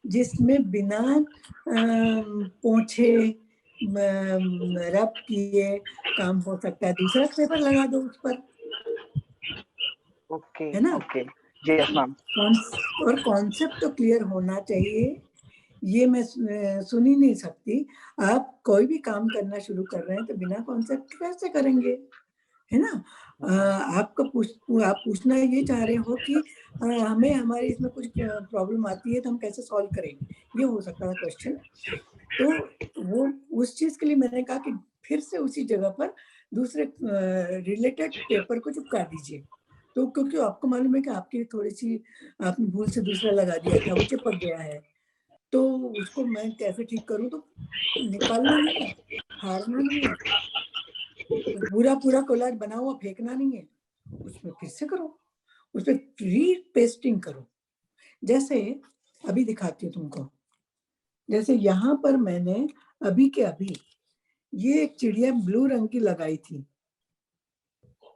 जिसमें बिना पोंछे रब किए काम हो सकता है, दूसरा पेपर लगा दो उस पर, ओके है ना। ओके जी यस मैम। और कॉन्सेप्ट तो क्लियर होना चाहिए, ये मैं सुन ही नहीं सकती। आप कोई भी काम करना शुरू कर रहे हैं तो बिना कॉन्सेप्ट कैसे करेंगे, है ना। आप पूछना ये चाह रहे हो कि हमें हमारे इसमें कुछ प्रॉब्लम आती है तो हम कैसे सॉल्व करें, ये हो सकता है क्वेश्चन। तो वो उस चीज के लिए मैंने कहा कि फिर से उसी जगह पर दूसरे रिलेटेड पेपर को चिपका दीजिए। तो क्योंकि आपको मालूम है कि आपकी थोड़ी सी आपने भूल से दूसरा लगा दिया था, वो चिपक गया है, तो उसको मैं कैसे ठीक करूं, तो निकालना नहीं है, हारना नहीं है, पूरा कोलाज बना हुआ फेंकना नहीं है, उसमें फिर से करो, उसमें री पेस्टिंग करो। जैसे अभी दिखाती हूँ तुमको, जैसे यहाँ पर मैंने अभी के अभी ये एक चिड़िया ब्लू रंग की लगाई थी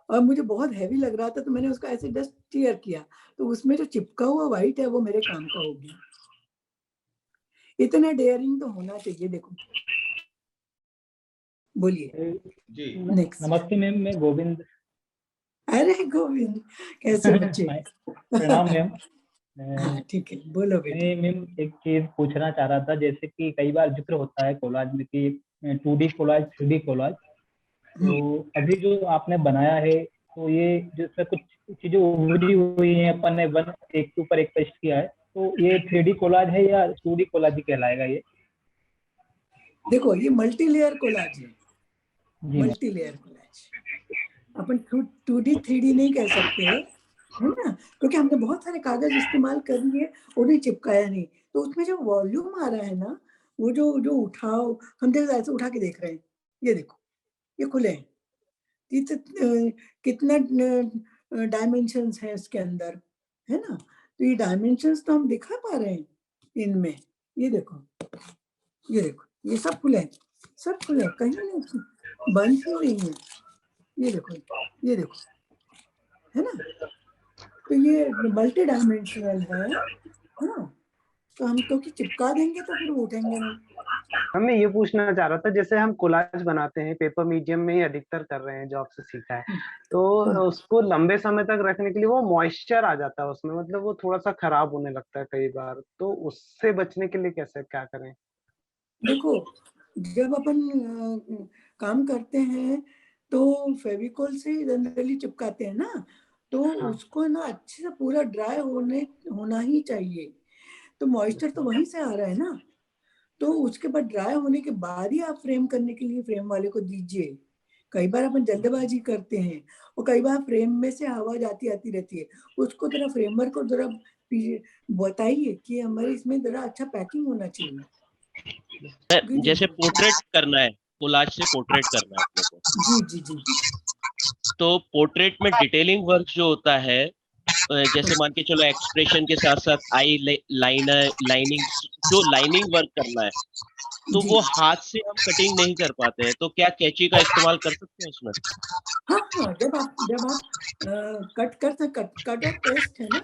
और मुझे बहुत हैवी लग रहा था तो मैंने उसका ऐसे जस्ट टीयर किया, तो उसमें जो चिपका हुआ व्हाइट है वो मेरे काम का हो गया। इतना डेयरिंग तो होना चाहिए। देखो बोलिए जी नेक्स्ट। नमस्ते मैम, मैं गोविंद। अरे गोविंद, कैसे बच्चे? प्रणाम मैम। हाँ ठीक है, बोलो बेटा। मैं मैम एक चीज पूछना चाह रहा था, जैसे कि कई बार जिक्र होता है कोलाज में कि 2D कोलाज 3D कोलाज, तो अभी जो आपने बनाया है तो ये जिसमें कुछ चीजें उभरी हुई हैं, अपन ने एक के ऊपर एक पेस्ट किया है, तो ये 3D कोलाज है या 2D कोलाज ही कहलाएगा ये? देखो ये मल्टी लेयर कोलाज है, जी मैम। Multi layer collage. अपन 2D 3D नहीं कह सकते, है ना, क्योंकि हमने बहुत सारे कागज इस्तेमाल कर लिए, उन्हें चिपकाया नहीं, तो उसमें जो वॉल्यूम आ रहा है ना, वो जो जो उठाओ, हम देखो ऐसे उठा के देख रहे हैं, ये देखो ये खुले हैं, कितना डायमेंशंस है इसके अंदर, है ना। तो ये डायमेंशंस तो हम दिखा पा रहे हैं इनमें, ये देखो ये सब खुले हैं, सब खुले हैं, कहीं नहीं बंद ही नहीं है, ये देखो है ना। तो ये मल्टी डायमेंशनल है ना। तो हम तो कि चिपका देंगे तो फिर वो उठेंगे नहीं। मैं ये पूछना चाह रहा था, जैसे हम कोलाज बनाते हैं, पेपर मीडियम में ही अधिकतर कर रहे हैं जो आपसे सीखा है, तो उसको लंबे समय तक रखने के लिए वो मॉइस्चर आ जाता है उसमें, मतलब वो थोड़ा सा खराब होने लगता है कई बार, तो उससे बचने के लिए कैसे क्या करें? देखो, जब अपन काम करते हैं तो फेविकोल से जनरली चिपकाते हैं ना, तो हाँ। उसको ना अच्छे से पूरा ड्राई होना ही चाहिए। तो मॉइस्चर तो वहीं से आ रहा है ना, तो उसके बाद ड्राई होने के बाद ही आप फ्रेम करने के लिए फ्रेम वाले को दीजिए। कई बार अपन जल्दबाजी करते हैं और कई बार फ्रेम में से हवा जाती आती रहती है, उसको जरा फ्रेमर को जरा बताइए कि हमारे इसमें जरा अच्छा पैकिंग होना चाहिए। जैसे पोर्ट्रेट करना है, कोलाज से पोर्ट्रेट करना है अपने को, जी जी जी। तो पोर्ट्रेट में डिटेलिंग वर्क जो होता है, जैसे मान के चलो एक्सप्रेशन के साथ साथ आई लाइनिंग, जो लाइनिंग वर्क करना है, तो जी। वो हाथ से हम कटिंग नहीं कर पाते हैं, तो क्या कैंची का इस्तेमाल कर सकते हैं उसमें? हाँ, जब आप कट और पेस्ट है ना,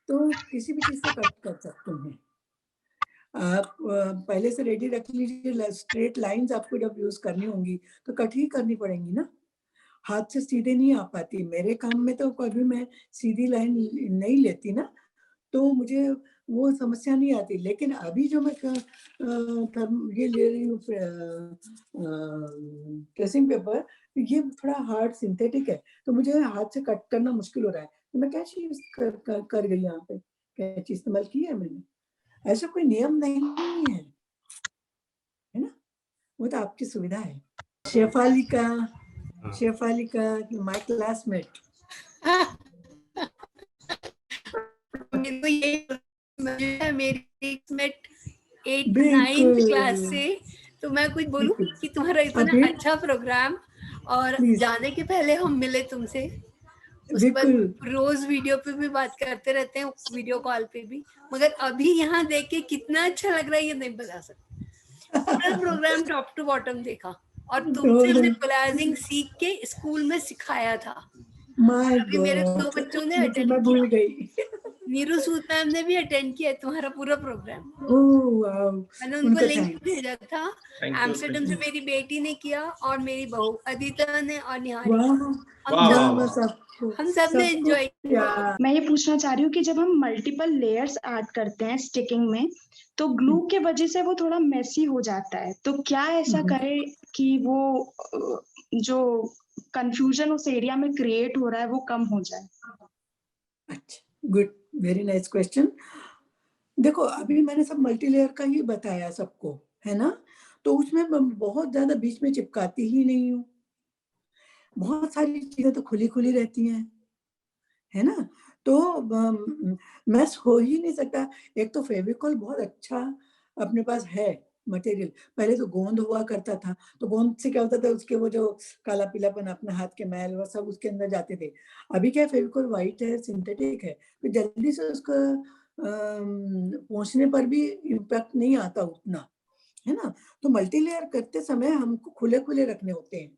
तो किसी भी चीज से कट कर सकते हैं आप। पहले से रेडी रख लीजिए, स्ट्रेट लाइंस आपको जब यूज करनी होंगी तो कट ही करनी पड़ेंगी ना, हाथ से सीधे नहीं आ पाती। मेरे काम में तो कभी मैं सीधी लाइन नहीं लेती ना, तो मुझे वो समस्या नहीं आती। लेकिन अभी जो मैं ये ले रही हूँ ट्रेसिंग पेपर, ये थोड़ा हार्ड सिंथेटिक है, तो मुझे हाथ से कट करना मुश्किल हो रहा है, तो मैं कैसे यूज कर गई यहाँ पे, कैंची इस्तेमाल की है मैंने। ऐसा कोई नियम नहीं है ना, वो तो आपकी सुविधा है। Shefalika my classmate. मेरी क्लासमेट 8th-9th क्लास से, तो मैं कुछ बोलूं कि तुम्हारा इतना अच्छा प्रोग्राम, और जाने के पहले हम मिले तुमसे, उसके बाद रोज वीडियो पे भी बात करते रहते हैं, वीडियो कॉल पे भी, मगर अभी यहाँ देख के कितना अच्छा लग रहा है ये नहीं बता सकते। पूरा प्रोग्राम टॉप टू बॉटम देखा, और तुमसे हमने कोलाजिंग सीख के स्कूल में सिखाया था। अभी मेरे 2 बच्चों ने अटेंड किया, नीरू सूद मैम ने भी अटेंड किया तुम्हारा पूरा प्रोग्राम। मैंने उनको लिंक भेजा था। एम्स्टर्डम से मेरी बेटी ने किया, और मेरी बहू अदिता ने, और निहारी, हम सब ने एंजॉय किया। मैं ये पूछना चाह रही हूँ कि जब हम मल्टीपल लेयर्स ऐड करते हैं स्टिकिंग में, तो ग्लू के वजह से वो थोड़ा मेसी हो जाता है, तो क्या ऐसा करे कि वो जो कंफ्यूजन उस एरिया में क्रिएट हो रहा है वो कम हो जाए? अच्छा, गुड, वेरी नाइस क्वेश्चन। देखो, अभी मैंने सब मल्टी लेयर का ही बताया सबको, है ना, तो उसमें बहुत ज्यादा बीच में चिपकाती ही नहीं हूँ, बहुत सारी चीजें तो खुली खुली रहती हैं, है ना, तो मैस हो ही नहीं सकता। एक तो फेविकॉल बहुत अच्छा अपने पास है मटेरियल, पहले तो गोंद हुआ करता था, तो गोंद से क्या होता था, उसके वो जो काला पीलापन अपने हाथ के मैल वो सब उसके अंदर जाते थे। अभी क्या फेविकॉल व्हाइट है, सिंथेटिक है, तो जल्दी से उसका पहुंचने पर भी इम्पैक्ट नहीं आता उतना, है ना। तो मल्टी लेयर करते समय हमको खुले खुले रखने होते हैं,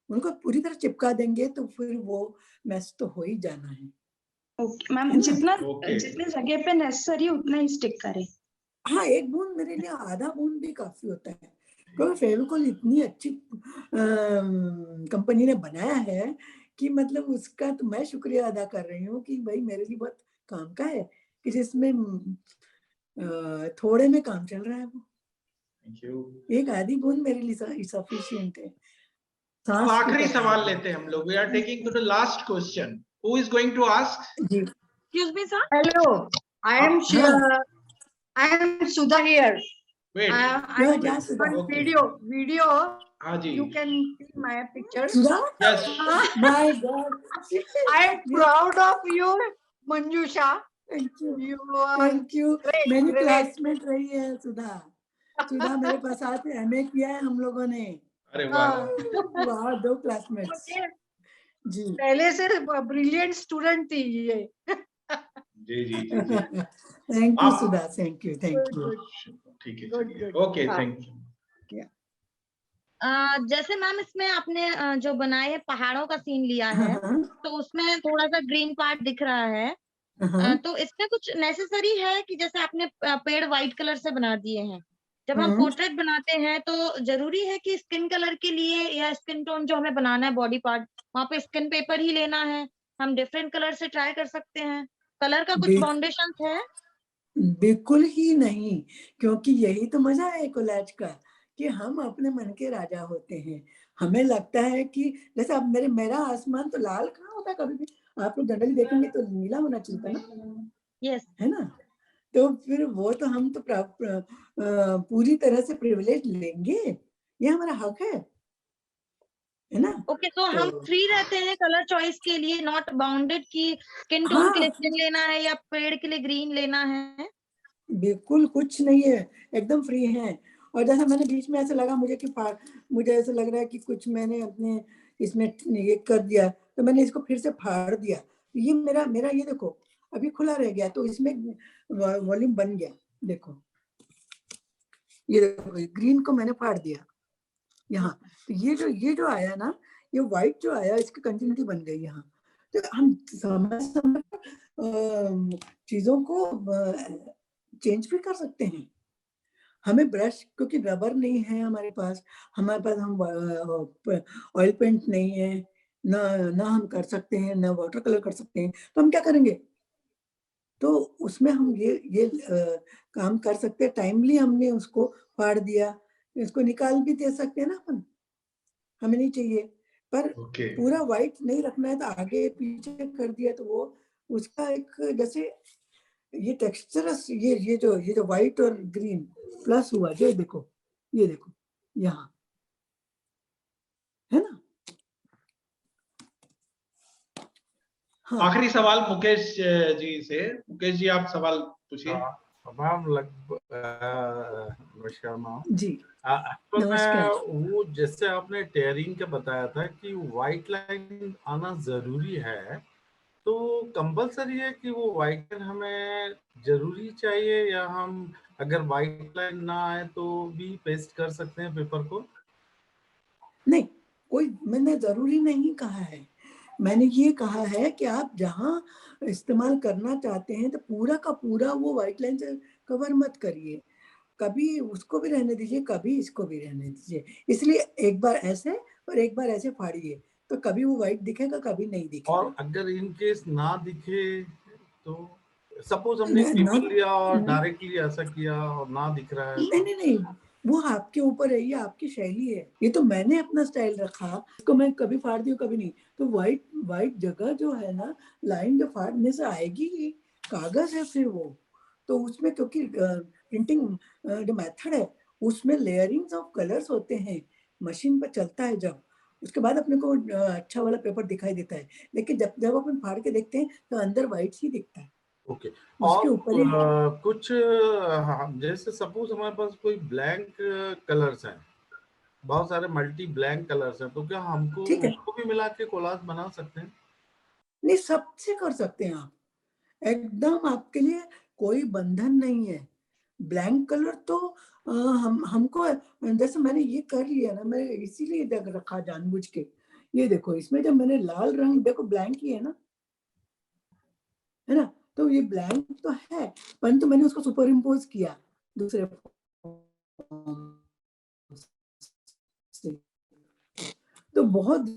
उनको पूरी तरह चिपका देंगे तो फिर वो मैस तो हो ही जाना है। ओके मैम, जितने जगह पे नेसेसरी उतना ही स्टिक करें। हाँ, एक बूंद मेरे लिए आधा बूंद भी काफी होता है, क्योंकि फेविकॉल इतनी अच्छी कंपनी ने बनाया है कि मतलब उसका तो मैं शुक्रिया अदा कर रही हूँ कि भाई मेरे लिए बहुत काम का है, कि जिसमें थोड़े में काम चल रहा है वो। Thank you. एक आधी बूंद मेरे लिए सफिशिएंट है। अब आखिरी सवाल लेते हैं हम लोग। We are taking to the last question. Who is going to ask? जी, excuse me sir. Hello, I am Sudha here. Wait. I am on video. हाँ जी। You can see my pictures. Sudha? Yes. My God. I am proud of you, Manjusha. Thank you. You are Thank you. great, मेरी great. Classmate रही है सुधा। सुधा मेरे पास आते MA किया है हम लोगों ने। अरे वाह। वाह, 2 क्लासमेट्स। जी। पहले से ब्रिलियंट स्टूडेंट थी ये। जी जी जी। Thank you Sudha, thank you, thank you. ठीक है, ओके, थैंक यू। जैसे मैम इसमें आपने जो बनाए है पहाड़ों का सीन लिया है, तो उसमें थोड़ा सा ग्रीन पार्ट दिख रहा है, हाँ तो इसमें कुछ नेसेसरी है कि जैसे आपने पेड़ व्हाइट कलर से बना दिए हैं, जब हम पोर्ट्रेट बनाते हैं तो जरूरी है कि स्किन कलर के लिए या स्किन टोन जो हमें बनाना है बॉडी पार्ट, वहां पे स्किन पेपर ही लेना है, हम डिफरेंट कलर से ट्राई कर सकते हैं? कलर का कुछ बाउंडेशन है? बिल्कुल ही नहीं, क्योंकि यही तो मजा है कोलाज का कि हम अपने मन के राजा होते हैं। हमें लगता है कि जैसे अब मेरा आसमान तो लाल कहाँ होता कभी भी, आप लोग जनरली देखेंगे तो नीला होना चाहिए ना, यस, है ना? तो फिर वो तो हम तो पूरी तरह से प्रिविलेज लेंगे, ये हमारा हक है ना? ओके, तो हम फ्री रहते हैं कलर चॉइस के लिए, नॉट बाउंडेड कि स्किन टोन के लिए हाँ स्किन लेना है या पेड़ के लिए ग्रीन लेना है? बिल्कुल कुछ नहीं है, एकदम फ्री हैं। और जैसा मैंने बीच में ऐसा लगा मुझे कि मुझे ऐसा लग रहा है कि कुछ मैंने अपने इसमें ये कर दिया, तो मैंने इसको फिर से फाड़ दिया। ये मेरा मेरा ये देखो अभी खुला रह गया, तो इसमें वॉल्यूम बन गया। देखो ये देखो, ग्रीन को मैंने फाड़ दिया यहाँ, तो ये जो आया ना, ये व्हाइट जो आया, इसकी कंटिन्यूटी बन गई यहाँ। तो हम समय समय चीजों को चेंज भी कर सकते हैं। हमें ब्रश, क्योंकि रबर नहीं है हमारे पास हम ऑयल पेंट नहीं है, ना हम कर सकते हैं, ना वाटर कलर कर सकते हैं, तो हम क्या करेंगे? तो उसमें हम ये काम कर सकते हैं। टाइमली हमने उसको फाड़ दिया, इसको निकाल भी दे सकते हैं ना अपन, हमें नहीं चाहिए। पर पूरा व्हाइट नहीं रखना है तो आगे पीछे कर दिया, तो वो उसका एक जैसे ये टेक्सचरस, ये जो व्हाइट और ग्रीन प्लस हुआ, जो देखो ये देखो यहाँ, है ना? हाँ आखिरी सवाल मुकेश जी से। मुकेश जी आप सवाल पूछिए। मैम नमस्कार मैम जी एक्चुअल नमस्कार। में वो जैसे आपने टेयरिंग का बताया था कि व्हाइट लाइन आना जरूरी है, तो कंपलसरी है कि वो व्हाइट लाइन हमें जरूरी चाहिए, या हम अगर व्हाइट लाइन ना आए तो भी पेस्ट कर सकते हैं पेपर को? नहीं, कोई मैंने जरूरी नहीं कहा है, मैंने ये कहा है कि आप जहाँ इस्तेमाल करना चाहते हैं तो पूरा का पूरा वो व्हाइट लाइन से कवर मत करिए, कभी उसको भी रहने दीजिए, कभी इसको भी रहने दीजिए। इसलिए एक बार ऐसे और एक बार ऐसे फाड़िए, तो कभी वो व्हाइट दिखेगा, कभी नहीं दिखेगा। और अगर इन केस ना दिखे तो सपोज हमने पेपर लिया और डायरेक्टली ऐसा किया और ना दिख रहा है तो? नहीं, वो आपके ऊपर है, ये आपकी शैली है। ये तो मैंने अपना स्टाइल रखा, इसको मैं कभी फाड़ दी कभी नहीं। तो व्हाइट जगह जो है ना, लाइन जो फाड़ने से आएगी ही, कागज है फिर वो, तो उसमें क्योंकि प्रिंटिंग जो मेथड है उसमें लेयरिंग्स ऑफ कलर्स होते हैं, मशीन पर चलता है जब, उसके बाद अपने को अच्छा वाला पेपर दिखाई देता है। लेकिन जब अपन फाड़ के देखते हैं तो अंदर व्हाइट ही दिखता है। ओके उसके और ऊपर ही कुछ जैसे सपोज हमारे पास कोई ब्लैंक कलर्स हैं, बहुत सारे मल्टी ब्लैंक कलर्स हैं, तो क्या हमको ठीक है, उसको भी मिला के कोलाज बना सकते हैं? नहीं सबसे कर सकते हैं आप, एकदम आपके लिए कोई बंधन नहीं है। ब्लैंक कलर तो हमको जैसे मैंने ये कर लिया ना, मैं इसीलिए रखा जानबूझ के। ये देखो इसमें जब मैंने लाल रंग, देखो ब्लैंक ही है ना, है ना? तो ये ब्लैंक तो है, परंतु मैंने उसको सुपर इम्पोज किया दूसरे से। तो बहुत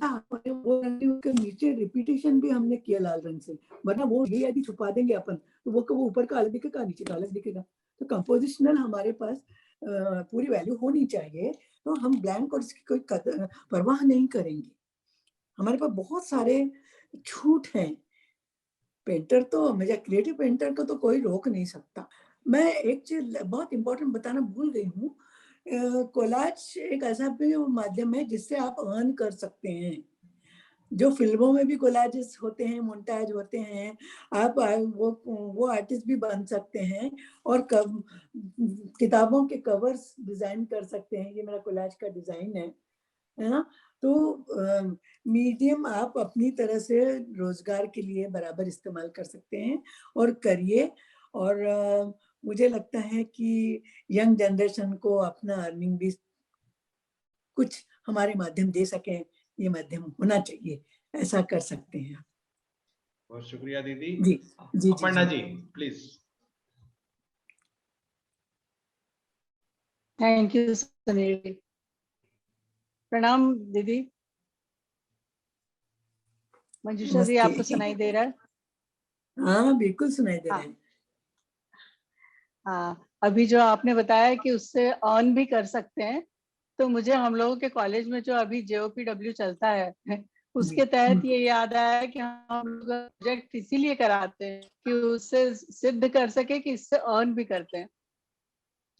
वो रंग के नीचे रिपीटेशन भी हमने किया लाल रंग से, वरना वो ये यदि छुपा देंगे अपन तो वो ऊपर का अलग दिखेगा, नीचे का अलग दिखेगा। तो कंपोजिशनल हमारे पास पूरी वैल्यू होनी चाहिए, तो हम ब्लैंक और इसकी कोई परवाह नहीं करेंगे। हमारे पास बहुत सारे छूट हैं, पेंटर तो मेरा क्रिएटिव पेंटर को तो कोई रोक नहीं सकता। मैं एक चीज बहुत इंपॉर्टेंट बताना भूल गई हूँ, कोलाज एक ऐसा भी माध्यम है जिससे आप अर्न कर सकते हैं। जो फिल्मों में भी कोलाजेस होते हैं, मोन्टाज होते हैं, आप वो आर्टिस्ट भी बन सकते हैं और किताबों के कवर्स डिजाइन कर सकते हैं। ये मेरा कोलाज का डिजाइन है ना? तो मीडियम आप अपनी तरह से रोजगार के लिए बराबर इस्तेमाल कर सकते हैं और करिए। और मुझे लगता है कि यंग जनरेशन को अपना अर्निंग भी कुछ हमारे माध्यम दे सकें, ये माध्यम होना चाहिए, ऐसा कर सकते हैं। बहुत शुक्रिया दीदी। जी जी Aparna ji please. Thank you Sunil. प्रणाम दीदी। मंजूषा जी, आपको सुनाई दे रहा है? हाँ बिल्कुल सुनाई दे रहा है। हाँ, अभी जो आपने बताया कि उससे अर्न भी कर सकते हैं, तो मुझे हम लोगों के कॉलेज में जो अभी JOPW चलता है उसके तहत ये याद आया कि हम लोग प्रोजेक्ट इसीलिए कराते हैं कि उससे सिद्ध कर सके कि इससे अर्न भी करते हैं।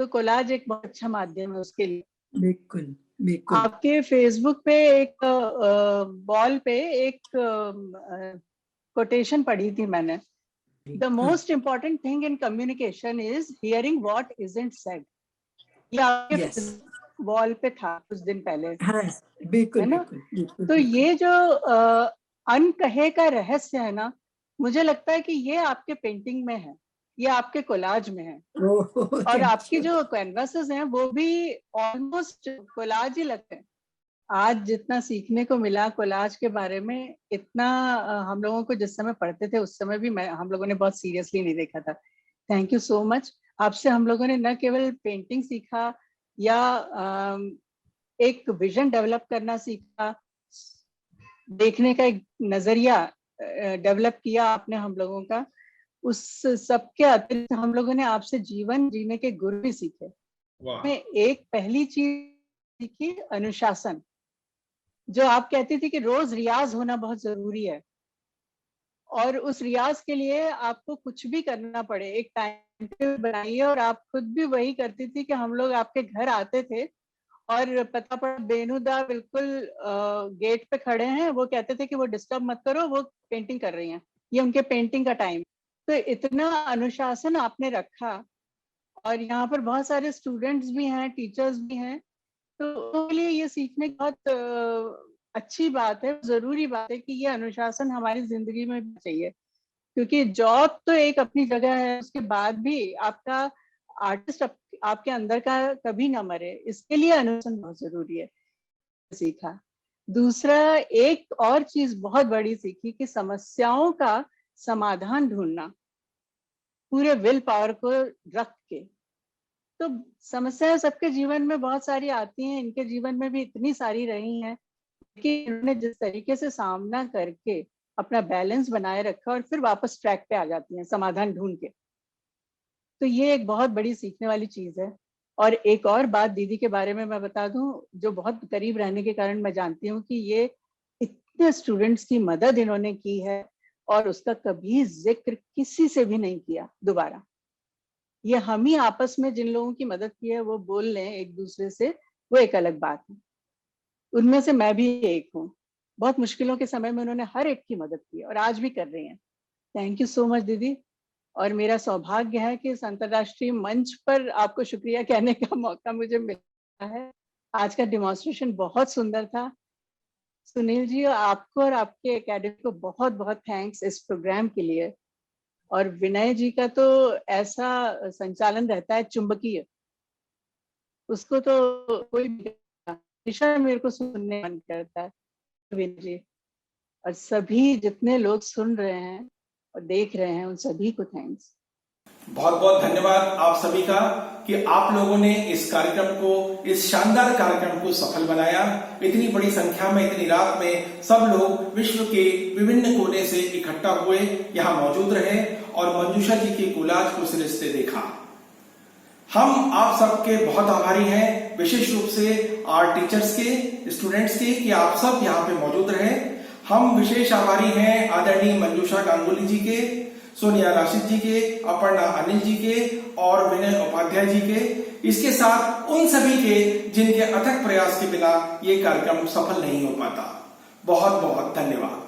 तो कोलाज एक बहुत अच्छा माध्यम है उसके लिए। बिल्कुल बिल्कुल। आपके फेसबुक पे एक वॉल पे एक कोटेशन पढ़ी थी मैंने। The most important thing in communication is hearing what isn't said. ये आपके वॉल पे था कुछ दिन पहले। हाँ, बिल्कुल है ना? बिल्कुल। तो ये जो अनकहे का रहस्य है ना, मुझे लगता है कि ये आपके पेंटिंग में है, ये आपके कोलाज में है। और आपकी जो कैनवासेस हैं वो भी ऑलमोस्ट कोलाज ही लगते हैं। आज जितना सीखने को मिला कोलाज के बारे में, इतना हम लोगों को जिस समय पढ़ते थे उस समय भी हम लोगों ने बहुत सीरियसली नहीं देखा था। Thank you so much. आपसे हम लोगों ने न केवल पेंटिंग सीखा या एक विजन डेवलप करना सीखा, देखने का एक नजरिया डेवलप किया आपने हम लोगों का। उस सबके अतिरिक्त हम लोगों ने आपसे जीवन जीने के गुर भी सीखे। में एक पहली चीज सीखी अनुशासन, जो आप कहती थी कि रोज रियाज होना बहुत जरूरी है, और उस रियाज के लिए आपको कुछ भी करना पड़े, एक टाइम टेबल बनाइए। और आप खुद भी वही करती थी कि हम लोग आपके घर आते थे और पता पड़ा बेनुदा बिल्कुल गेट पे खड़े हैं, वो कहते थे कि वो डिस्टर्ब मत करो, वो पेंटिंग कर रही हैं, ये उनके पेंटिंग का टाइम। तो इतना अनुशासन आपने रखा। और यहाँ पर बहुत सारे स्टूडेंट्स भी हैं, टीचर्स भी हैं, तो उनके लिए ये सीखने की बहुत अच्छी बात है, जरूरी बात है कि ये अनुशासन हमारी जिंदगी में भी चाहिए। क्योंकि जॉब तो एक अपनी जगह है, उसके बाद भी आपका आर्टिस्ट आपके अंदर का कभी ना मरे, इसके लिए अनुशासन बहुत जरूरी है। सीखा। दूसरा, एक और चीज बहुत बड़ी सीखी कि समस्याओं का समाधान ढूंढना पूरे विल पावर को रख के। तो समस्याएं सबके जीवन में बहुत सारी आती हैं, इनके जीवन में भी इतनी सारी रही हैं, लेकिन इन्होंने जिस तरीके से सामना करके अपना बैलेंस बनाए रखा और फिर वापस ट्रैक पे आ जाती हैं समाधान ढूंढ के। तो ये एक बहुत बड़ी सीखने वाली चीज है। और एक और बात दीदी के बारे में मैं बता दूं, जो बहुत करीब रहने के कारण मैं जानती हूँ कि ये इतने स्टूडेंट्स की मदद इन्होंने की है और उसका कभी जिक्र किसी से भी नहीं किया दोबारा। ये हम ही आपस में जिन लोगों की मदद की है वो बोल लें एक दूसरे से, वो एक अलग बात है। उनमें से मैं भी एक हूँ। बहुत मुश्किलों के समय में उन्होंने हर एक की मदद की और आज भी कर रही हैं। थैंक यू सो मच दीदी। और मेरा सौभाग्य है कि इस अंतर्राष्ट्रीय मंच पर आपको शुक्रिया कहने का मौका मुझे मिला है। आज का डेमोन्स्ट्रेशन बहुत सुंदर था। सुनील जी, आपको और आपके एकेडमी को बहुत बहुत थैंक्स इस प्रोग्राम के लिए। और विनय जी का तो ऐसा संचालन रहता है चुंबकीय, उसको तो कोई हमेशा मेरे को सुनने मन करता है। विनय जी और सभी जितने लोग सुन रहे हैं और देख रहे हैं, उन सभी को थैंक्स। बहुत बहुत धन्यवाद आप सभी का कि आप लोगों ने इस कार्यक्रम को, इस शानदार कार्यक्रम को सफल बनाया। इतनी बड़ी संख्या में, इतनी रात में सब लोग विश्व के विभिन्न कोने से इकट्ठा हुए, यहाँ मौजूद रहे और मंजूषा जी के कोलाज को सिरे से देखा। हम आप सबके बहुत आभारी हैं, विशेष रूप से आर्ट टीचर्स के, स्टूडेंट्स के, कि आप सब यहाँ पे मौजूद रहे। हम विशेष आभारी हैं आदरणीय मंजूषा गांगुली जी के, सोनिया राशिद जी के, अपर्णा अनिल जी के और विनय उपाध्याय जी के। इसके साथ उन सभी के जिनके अथक प्रयास के बिना ये कार्यक्रम सफल नहीं हो पाता। बहुत बहुत धन्यवाद।